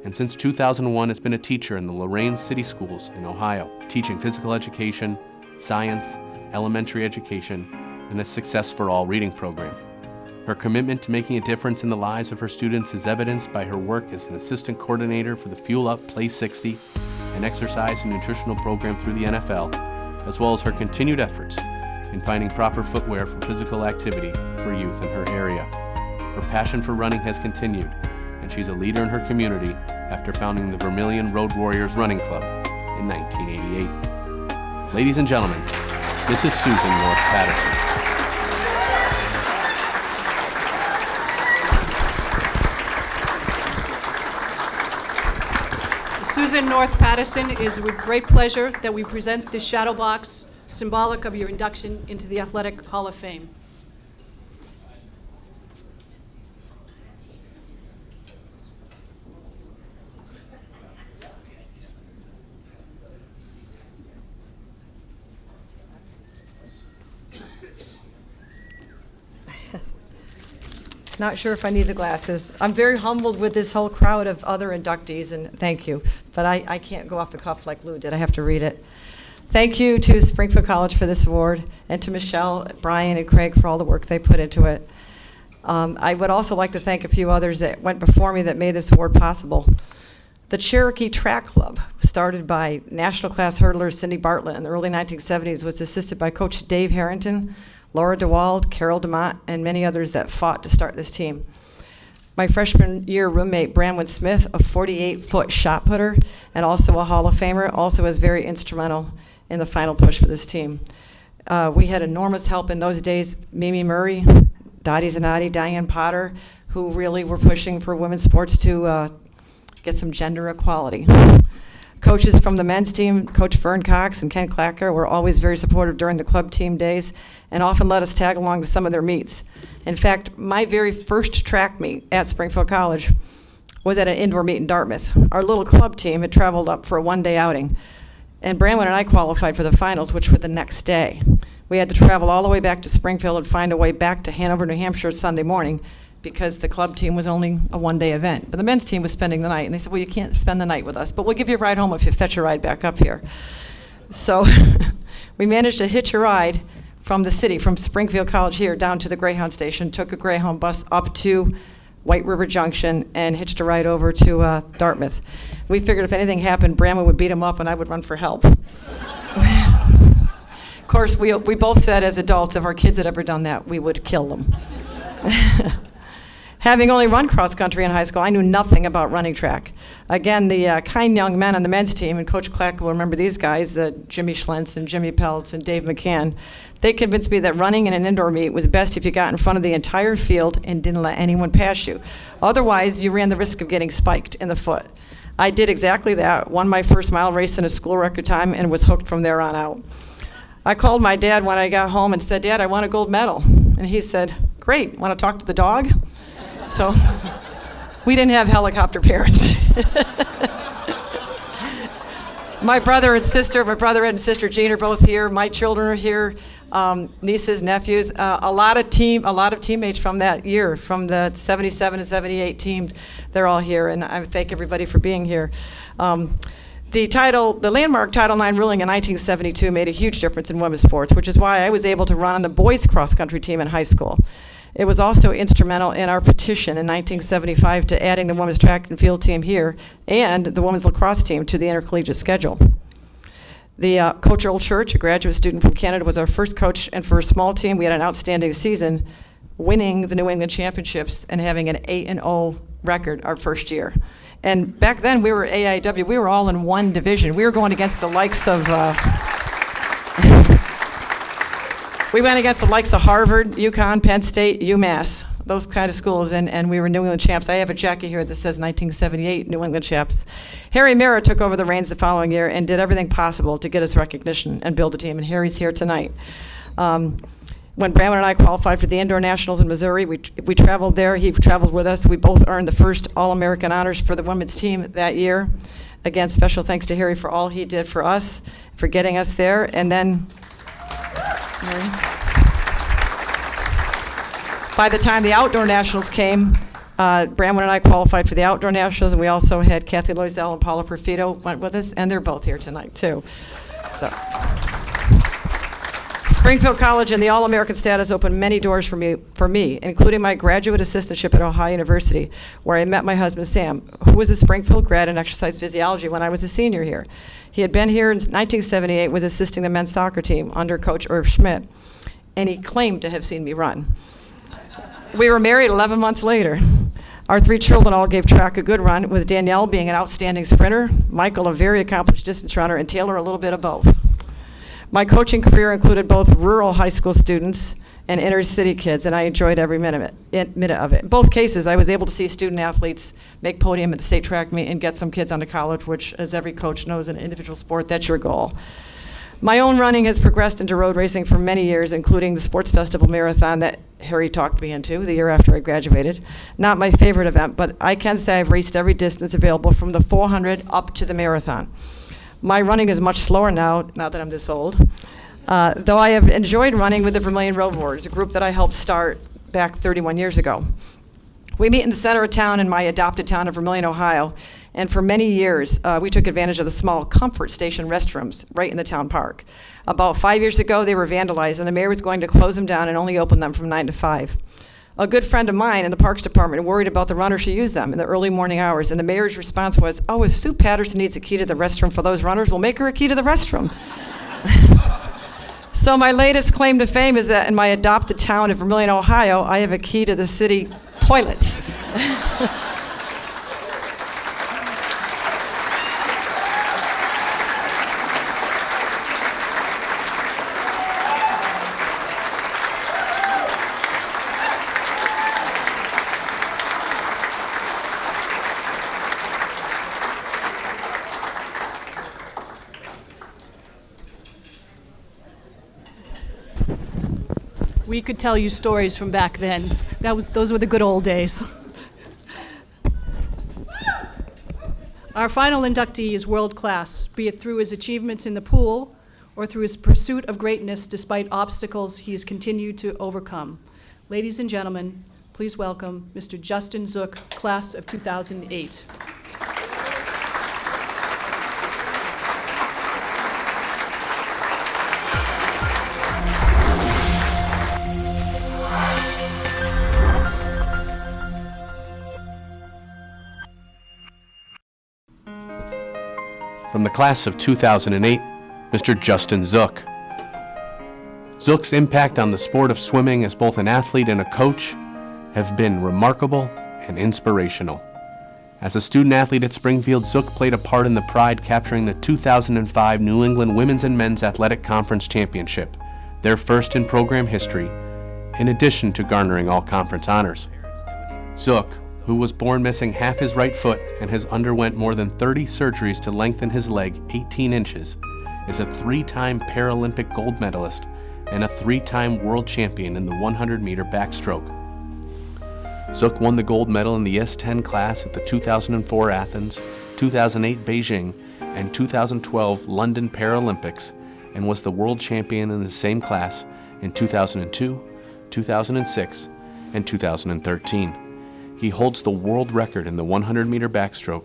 and since 2001 has been a teacher in the Lorraine City Schools in Ohio, teaching physical education, science, elementary education, and the Success for All reading program. Her commitment to making a difference in the lives of her students is evidenced by her work as an assistant coordinator for the Fuel Up Play 60, an exercise and nutritional program through the NFL, as well as her continued efforts in finding proper footwear for physical activity for youth in her area. Her passion for running has continued, and she's a leader in her community after founding the Vermilion Road Warriors Running Club in 1988. Ladies and gentlemen, this is Susan North Patterson. Susan North Patterson, it is with great pleasure that we present this shadow box symbolic of your induction into the Athletic Hall of Fame. Not sure if I need the glasses. I'm very humbled with this whole crowd of other inductees, and thank you. But I can't go off the cuff like Lou did. I have to read it. Thank you to Springfield College for this award, and to Michelle, Brian, and Craig for all the work they put into it. I would also like to thank a few others that went before me that made this award possible. The Cherokee Track Club, started by national class hurdler Cindy Bartlett in the early 1970s, was assisted by Coach Dave Harrington, Laura DeWald, Carol DeMott, and many others that fought to start this team. My freshman year roommate, Branwen Smith, a 48-foot shot putter and also a Hall of Famer, also was very instrumental in the final push for this team. We had enormous help in those days. Mimi Murray, Dottie Zanotti, Diane Potter, who really were pushing for women's sports to get some gender equality. Coaches from the men's team, Coach Vern Cox and Ken Clacker, were always very supportive during the club team days and often let us tag along to some of their meets. In fact, my very first track meet at Springfield College was at an indoor meet in Dartmouth. Our little club team had traveled up for a one-day outing, and Bramwin and I qualified for the finals, which were the next day. We had to travel all the way back to Springfield and find a way back to Hanover, New Hampshire Sunday morning because the club team was only a one-day event. But the men's team was spending the night, and they said, well, you can't spend the night with us, but we'll give you a ride home if you fetch a ride back up here. So we managed to hitch a ride from the city, from Springfield College here down to the Greyhound station, took a Greyhound bus up to White River Junction and hitched a ride over to Dartmouth. We figured if anything happened, Bramwin would beat him up and I would run for help. Of course, we both said as adults, if our kids had ever done that, we would kill them. Having only run cross country in high school, I knew nothing about running track. Again, the kind young men on the men's team, and Coach Clack will remember these guys, Jimmy Schlentz and Jimmy Peltz and Dave McCann, they convinced me that running in an indoor meet was best if you got in front of the entire field and didn't let anyone pass you. Otherwise, you ran the risk of getting spiked in the foot. I did exactly that, won my first mile race in a school record time, and was hooked from there on out. I called my dad when I got home and said, Dad, I won a gold medal. And he said, great, want to talk to the dog? So we didn't have helicopter parents. My brother and sister Jean are both here. My children are here, nieces, nephews. A lot of teammates from that year, from the 77 and 78 teams, they're all here, and I thank everybody for being here. The landmark Title IX ruling in 1972 made a huge difference in women's sports, which is why I was able to run on the boys cross-country team in high school. It was also instrumental in our petition in 1975 to adding the women's track and field team here and the women's lacrosse team to the intercollegiate schedule. The Coach Earl Church, a graduate student from Canada, was our first coach, and for a small team, we had an outstanding season, winning the New England Championships and having an 8-0 record our first year. And back then, we were AIW. We were all in one division. We were going against the likes of we went against the likes of Harvard, UConn, Penn State, UMass, those kind of schools, and we were New England champs. I have a jacket here that says 1978 New England champs. Harry Mira took over the reins the following year and did everything possible to get us recognition and build a team, and Harry's here tonight. When Bramwin and I qualified for the Indoor Nationals in Missouri, we traveled there. He traveled with us. We both earned the first All-American honors for the women's team that year. Again, special thanks to Harry for all he did for us, for getting us there. And then, by the time the Outdoor Nationals came, Bramwin and I qualified for the Outdoor Nationals, and we also had Kathy Loisel and Paula Perfito went with us, and they're both here tonight, too. So. Springfield College and the All-American status opened many doors for me, including my graduate assistantship at Ohio University, where I met my husband, Sam, who was a Springfield grad in exercise physiology when I was a senior here. He had been here in 1978, was assisting the men's soccer team under Coach Irv Schmidt, and he claimed to have seen me run. We were married 11 months later. Our 3 children all gave track a good run, with Danielle being an outstanding sprinter, Michael a very accomplished distance runner, and Taylor a little bit of both. My coaching career included both rural high school students and inner city kids, and I enjoyed every minute of it. In both cases, I was able to see student athletes make podium at the state track meet and get some kids onto college, which, as every coach knows in an individual sport, that's your goal. My own running has progressed into road racing for many years, including the Sports Festival Marathon that Harry talked me into the year after I graduated. Not my favorite event, but I can say I've raced every distance available from the 400 up to the marathon. My running is much slower now that I'm this old, though I have enjoyed running with the Vermilion Road Warriors, a group that I helped start back 31 years ago. We meet in the center of town in my adopted town of Vermilion, Ohio, and for many years, we took advantage of the small Comfort Station restrooms right in the town park. About 5 years ago, they were vandalized, and the mayor was going to close them down and only open them from 9 to 5. A good friend of mine in the Parks Department worried about the runners who use them in the early morning hours, and the mayor's response was, oh, if Sue Patterson needs a key to the restroom for those runners, we'll make her a key to the restroom. So my latest claim to fame is that in my adopted town of Vermilion, Ohio, I have a key to the city toilets. We could tell you stories from back then. Those were the good old days. Our final inductee is world class, be it through his achievements in the pool or through his pursuit of greatness despite obstacles he has continued to overcome. Ladies and gentlemen, please welcome Mr. Justin Zook, class of 2008. From the class of 2008, Mr. Justin Zook. Zook's impact on the sport of swimming as both an athlete and a coach have been remarkable and inspirational. As a student athlete at Springfield, Zook played a part in the Pride capturing the 2005 New England Women's and Men's Athletic Conference Championship, their first in program history, in addition to garnering all conference honors. Zook, who was born missing half his right foot and has underwent more than 30 surgeries to lengthen his leg 18 inches, is a 3-time Paralympic gold medalist and a 3-time world champion in the 100-meter backstroke. Zook won the gold medal in the S10 class at the 2004 Athens, 2008 Beijing, and 2012 London Paralympics, and was the world champion in the same class in 2002, 2006, and 2013. He holds the world record in the 100-meter backstroke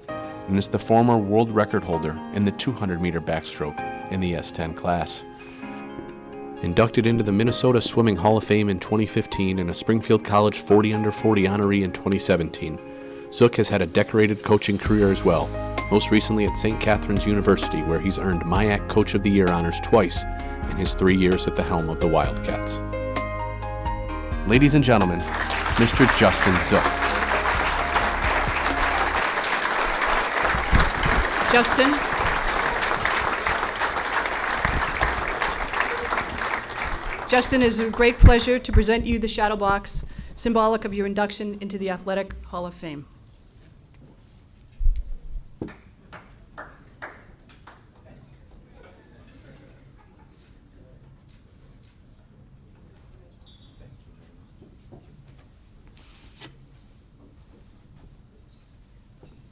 and is the former world record holder in the 200-meter backstroke in the S10 class. Inducted into the Minnesota Swimming Hall of Fame in 2015 and a Springfield College 40 under 40 honoree in 2017, Zook has had a decorated coaching career as well, most recently at St. Catherine's University, where he's earned MIAC Coach of the Year honors twice in his 3 years at the helm of the Wildcats. Ladies and gentlemen, Mr. Justin Zook. Justin. Justin, it is a great pleasure to present you the shadow box, symbolic of your induction into the Athletic Hall of Fame.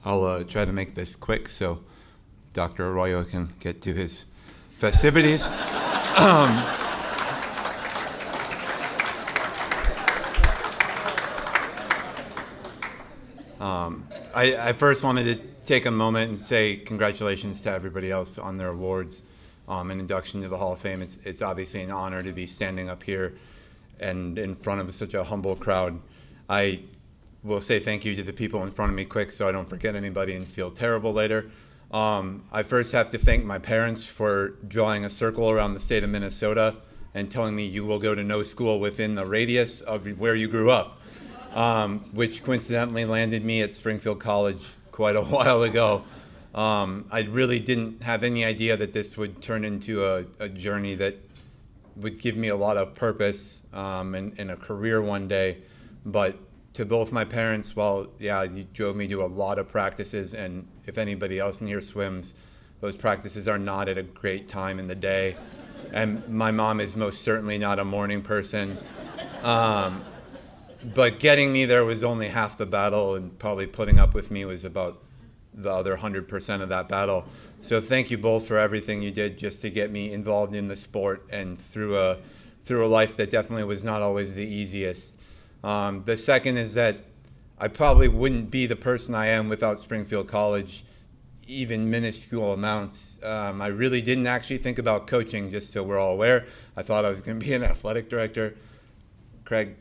I'll try to make this quick so Dr. Arroyo can get to his festivities. I first wanted to take a moment and say congratulations to everybody else on their awards and induction to the Hall of Fame. It's obviously an honor to be standing up here and in front of such a humble crowd. I will say thank you to the people in front of me quick so I don't forget anybody and feel terrible later. I first have to thank my parents for drawing a circle around the state of Minnesota and telling me you will go to no school within the radius of where you grew up, which coincidentally landed me at Springfield College quite a while ago. I really didn't have any idea that this would turn into a journey that would give me a lot of purpose and a career one day. But to both my parents, you drove me to a lot of practices, and if anybody else in here swims, those practices are not at a great time in the day. And my mom is most certainly not a morning person. But getting me there was only half the battle, and probably putting up with me was about the other 100% of that battle. So thank you both for everything you did just to get me involved in the sport and through a life that definitely was not always the easiest. The second is that I probably wouldn't be the person I am without Springfield College, even minuscule amounts. I really didn't actually think about coaching, just so we're all aware. I thought I was going to be an athletic director. Craig,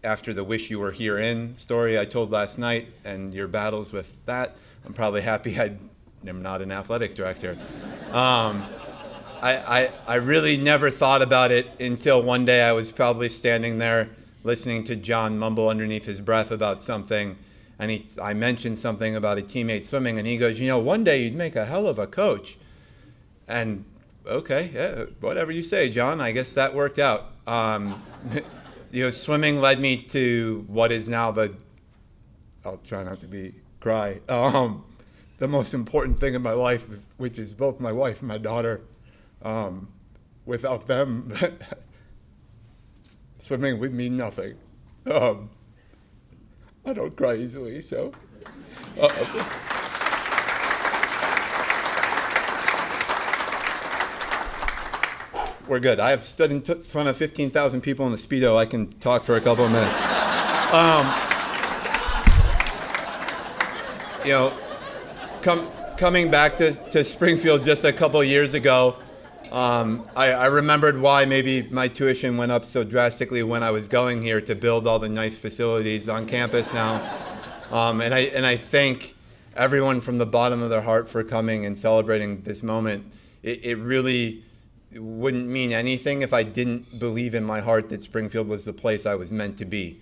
after the wish you were here in story I told last night and your battles with that, I'm probably happy I'm not an athletic director. I really never thought about it until one day I was probably standing there listening to John mumble underneath his breath about something, and I mentioned something about a teammate swimming, and he goes, one day you'd make a hell of a coach. And okay, yeah, whatever you say, John, I guess that worked out. Swimming led me to what is now I'll try not to cry, the most important thing in my life, which is both my wife and my daughter. Without them, swimming would mean nothing. I don't cry easily, so. We're good. I have stood in front of 15,000 people in the Speedo. I can talk for a couple of minutes. Coming back to Springfield just a couple of years ago, I remembered why maybe my tuition went up so drastically when I was going here to build all the nice facilities on campus now. And I thank everyone from the bottom of their heart for coming and celebrating this moment. It really wouldn't mean anything if I didn't believe in my heart that Springfield was the place I was meant to be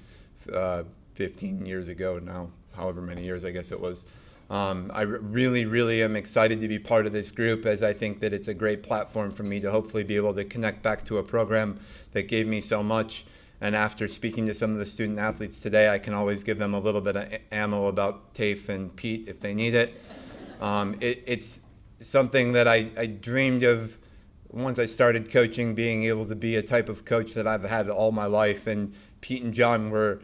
15 years ago now, however many years I guess it was. I really, really am excited to be part of this group, as I think that it's a great platform for me to hopefully be able to connect back to a program that gave me so much. And after speaking to some of the student athletes today, I can always give them a little bit of ammo about TAFE and Pete if they need it. It's something that I dreamed of once I started coaching, being able to be a type of coach that I've had all my life. And Pete and John were,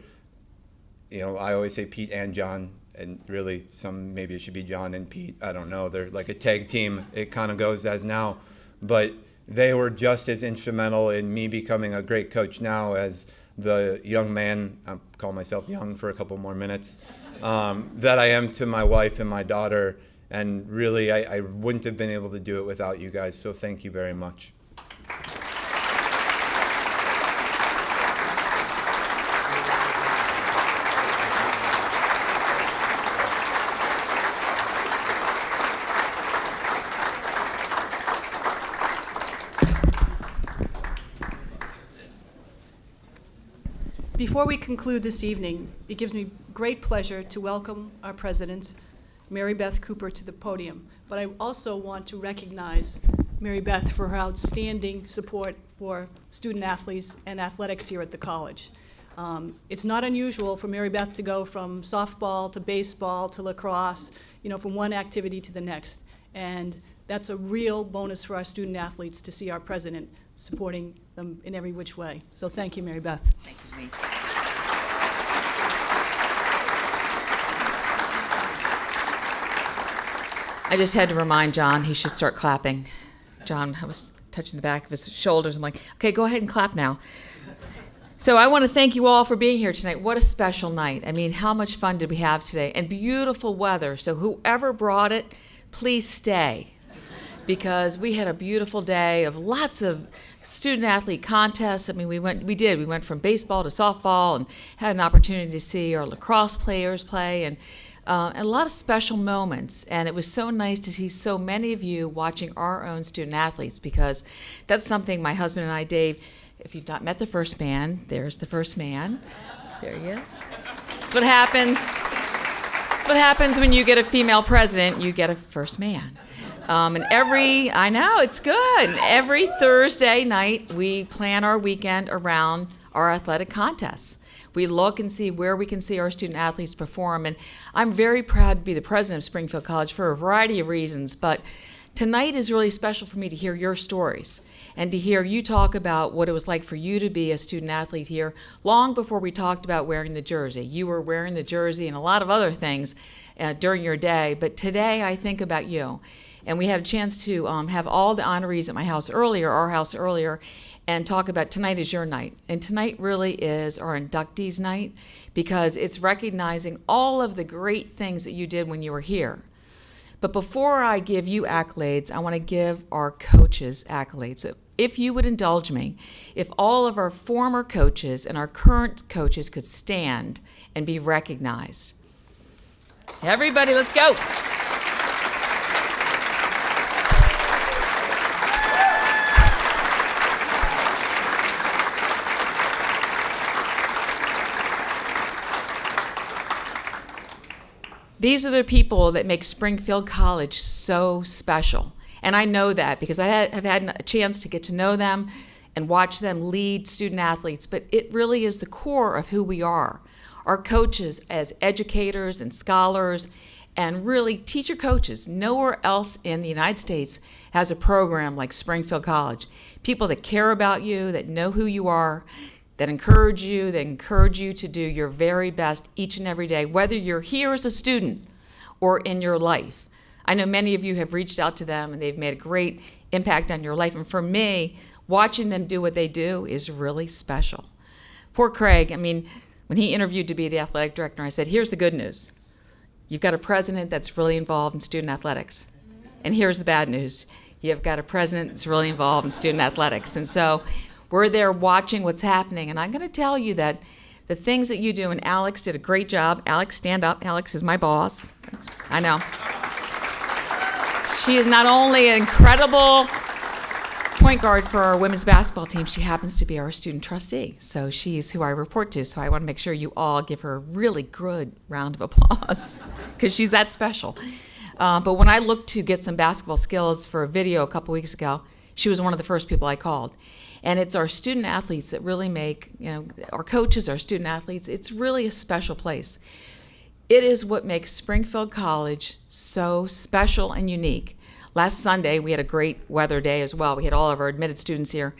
I always say Pete and John, and really maybe it should be John and Pete. I don't know. They're like a tag team. It kind of goes as now. But they were just as instrumental in me becoming a great coach now as the young man, I'll call myself young for a couple more minutes, that I am to my wife and my daughter. And really, I wouldn't have been able to do it without you guys, so thank you very much. Before we conclude this evening, it gives me great pleasure to welcome our president, Mary Beth Cooper, to the podium. But I also want to recognize Mary Beth for her outstanding support for student athletes and athletics here at the college. It's not unusual for Mary Beth to go from softball to baseball to lacrosse, from one activity to the next. And that's a real bonus for our student athletes to see our president supporting them in every which way. So thank you, Mary Beth. Thank you, Lisa. I just had to remind John he should start clapping. John, I was touching the back of his shoulders. I'm like, okay, go ahead and clap now. So I want to thank you all for being here tonight. What a special night. I mean, how much fun did we have today? And beautiful weather. So whoever brought it, please stay. Because we had a beautiful day of lots of student athlete contests. I mean, we went from baseball to softball and had an opportunity to see our lacrosse players play and a lot of special moments. And it was so nice to see so many of you watching our own student athletes, because that's something my husband and I, Dave, if you've not met the first man, there's the first man. There he is. That's what happens. That's what happens when you get a female president, you get a first man. And I know, it's good. Every Thursday night, we plan our weekend around our athletic contests. We look and see where we can see our student athletes perform. And I'm very proud to be the president of Springfield College for a variety of reasons. But tonight is really special for me to hear your stories and to hear you talk about what it was like for you to be a student athlete here long before we talked about wearing the jersey. You were wearing the jersey and a lot of other things during your day. But today I think about you. And we had a chance to have all the honorees at our house earlier, and talk about tonight is your night. And tonight really is our inductees night, because it's recognizing all of the great things that you did when you were here. But before I give you accolades, I want to give our coaches accolades. So if you would indulge me, if all of our former coaches and our current coaches could stand and be recognized. Everybody, let's go. These are the people that make Springfield College so special. And I know that because I have had a chance to get to know them and watch them lead student athletes, but it really is the core of who we are. Our coaches as educators and scholars and really teacher coaches. Nowhere else in the United States has a program like Springfield College. People that care about you, that know who you are, that encourage you to do your very best each and every day, whether you're here as a student or in your life. I know many of you have reached out to them and they've made a great impact on your life. And for me, watching them do what they do is really special. Poor Craig, I mean, when he interviewed to be the athletic director, I said, here's the good news. You've got a president that's really involved in student athletics. And here's the bad news. You've got a president that's really involved in student athletics. And so we're there watching what's happening. And I'm going to tell you that the things that you do, and Alex did a great job. Alex, stand up. Alex is my boss. I know. She is not only an incredible point guard for our women's basketball team, she happens to be our student trustee. So she's who I report to. So I want to make sure you all give her a really good round of applause because she's that special. But when I looked to get some basketball skills for a video a couple weeks ago, she was one of the first people I called. And it's our student athletes that really make, our coaches, our student athletes, it's really a special place. It is what makes Springfield College so special and unique. Last Sunday, we had a great weather day as well. We had all of our admitted students here.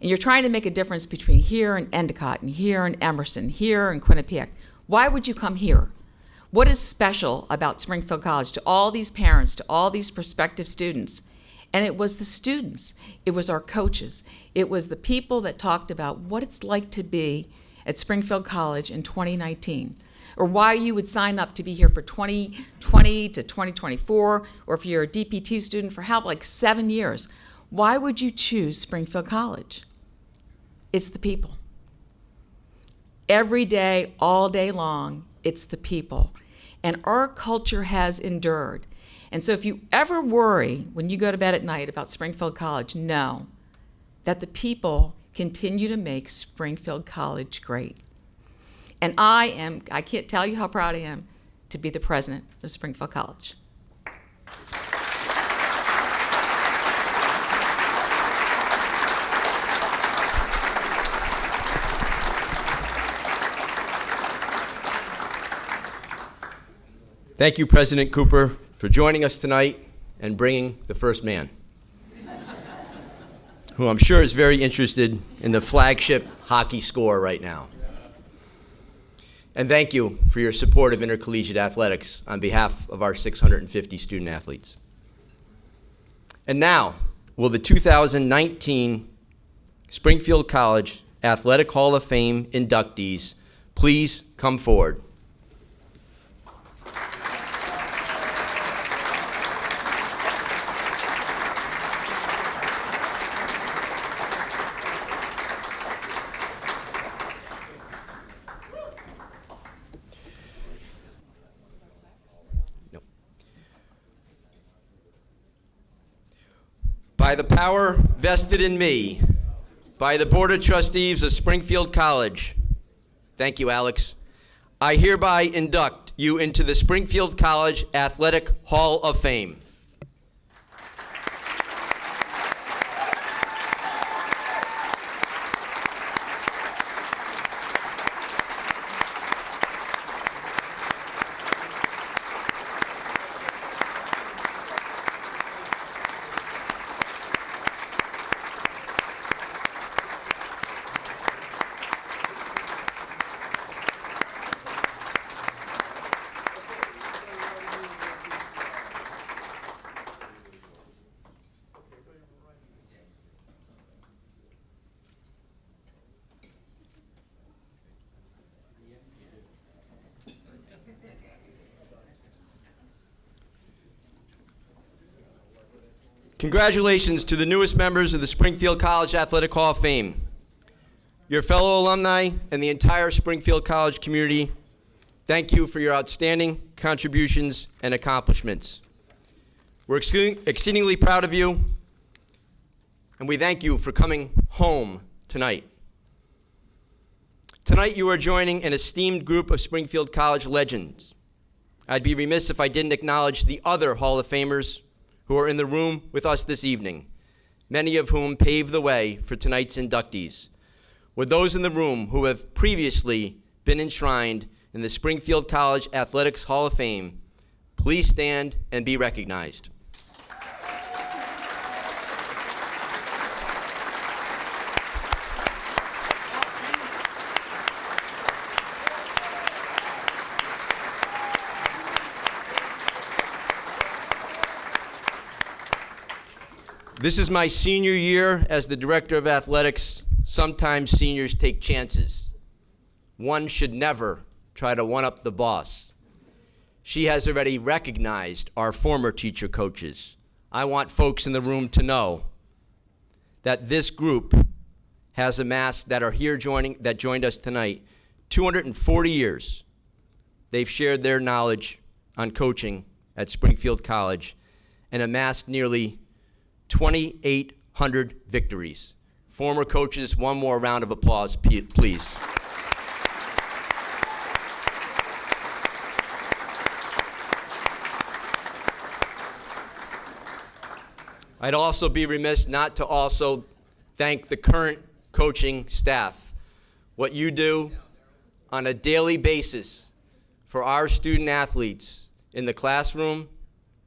And you're trying to make a difference between here and Endicott, and here and Emerson, here and Quinnipiac. Why would you come here? What is special about Springfield College to all these parents, to all these prospective students? And it was the students. It was our coaches. It was the people that talked about what it's like to be at Springfield College in 2019, or why you would sign up to be here for 2020 to 2024, or if you're a DP2 student for like 7 years. Why would you choose Springfield College? It's the people. Every day, all day long, it's the people. And our culture has endured. And so if you ever worry when you go to bed at night about Springfield College, know that the people continue to make Springfield College great. And I can't tell you how proud I am to be the president of Springfield College. Thank you, President Cooper, for joining us tonight and bringing the first man, who I'm sure is very interested in the flagship hockey score right now. And thank you for your support of intercollegiate athletics on behalf of our 650 student athletes. And now, will the 2019 Springfield College Athletic Hall of Fame inductees please come forward? By the power vested in me by the Board of Trustees of Springfield College, thank you, Alex, I hereby induct you into the Springfield College Athletic Hall of Fame. Congratulations to the newest members of the Springfield College Athletic Hall of Fame. Your fellow alumni and the entire Springfield College community, thank you for your outstanding contributions and accomplishments. We're exceedingly proud of you, and we thank you for coming home tonight. Tonight you are joining an esteemed group of Springfield College legends. I'd be remiss if I didn't acknowledge the other Hall of Famers who are in the room with us this evening, many of whom paved the way for tonight's inductees. With those in the room who have previously been enshrined in the Springfield College Athletics Hall of Fame, please stand and be recognized. This is my senior year as the Director of Athletics. Sometimes seniors take chances. One should never try to one-up the boss. She has already recognized our former teacher coaches. I want folks in the room to know that this group has amassed, that joined us tonight, 240 years. They've shared their knowledge on coaching at Springfield College and amassed nearly 2,800 victories. Former coaches, one more round of applause, please. I'd also be remiss not to also thank the current coaching staff. What you do on a daily basis for our student athletes in the classroom,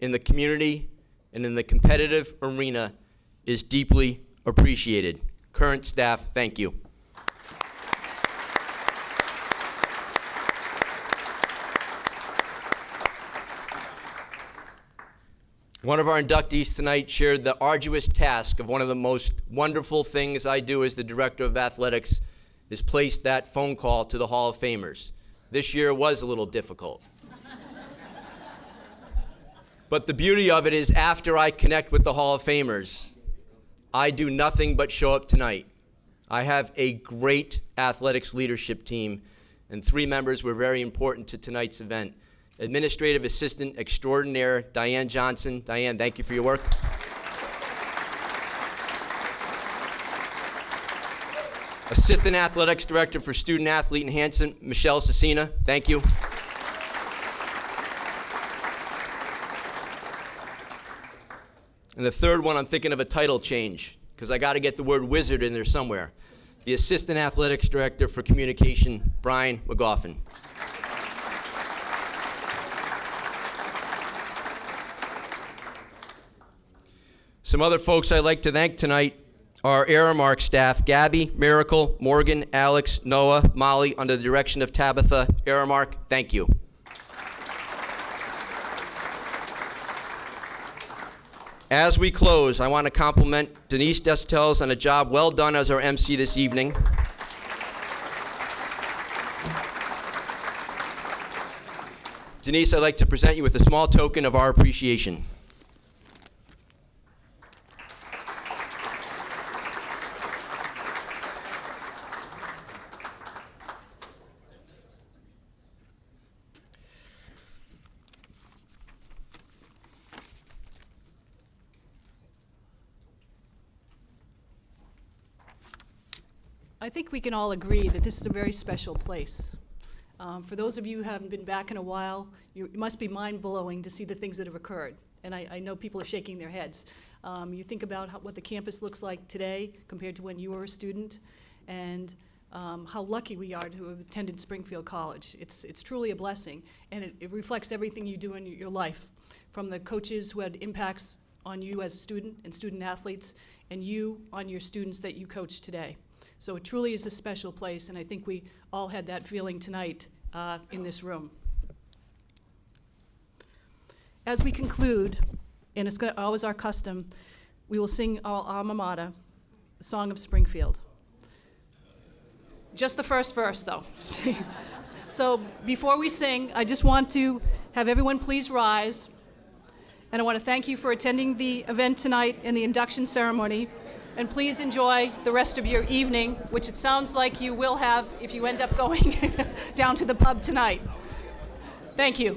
in the community, and in the competitive arena is deeply appreciated. Current staff, thank you. One of our inductees tonight shared the arduous task of one of the most wonderful things I do as the Director of Athletics is place that phone call to the Hall of Famers. This year was a little difficult. But the beauty of it is after I connect with the Hall of Famers, I do nothing but show up tonight. I have a great athletics leadership team, and 3 members were very important to tonight's event. Administrative Assistant Extraordinaire, Diane Johnson. Diane, thank you for your work. Assistant Athletics Director for Student Athlete Enhancement, Michelle Cecina. Thank you. And the third one, I'm thinking of a title change, because I got to get the word wizard in there somewhere. The Assistant Athletics Director for Communication, Brian McGoffin. Some other folks I'd like to thank tonight are Aramark staff, Gabby, Miracle, Morgan, Alex, Noah, Molly, under the direction of Tabitha. Aramark, thank you. As we close, I want to compliment Denise Destels on a job well done as our MC this evening. Denise, I'd like to present you with a small token of our appreciation. I think we can all agree that this is a very special place. For those of you who haven't been back in a while, it must be mind-blowing to see the things that have occurred. And I know people are shaking their heads. You think about what the campus looks like today compared to when you were a student, and how lucky we are to have attended Springfield College. It's truly a blessing, and it reflects everything you do in your life, from the coaches who had impacts on you as a student and student athletes, and you on your students that you coach today. So it truly is a special place, and I think we all had that feeling tonight in this room. As we conclude, and it's always our custom, we will sing our alma mater, the Song of Springfield. Just the first verse, though. So before we sing, I just want to have everyone please rise, and I want to thank you for attending the event tonight and the induction ceremony. And please enjoy the rest of your evening, which it sounds like you will have if you end up going down to the pub tonight. Thank you.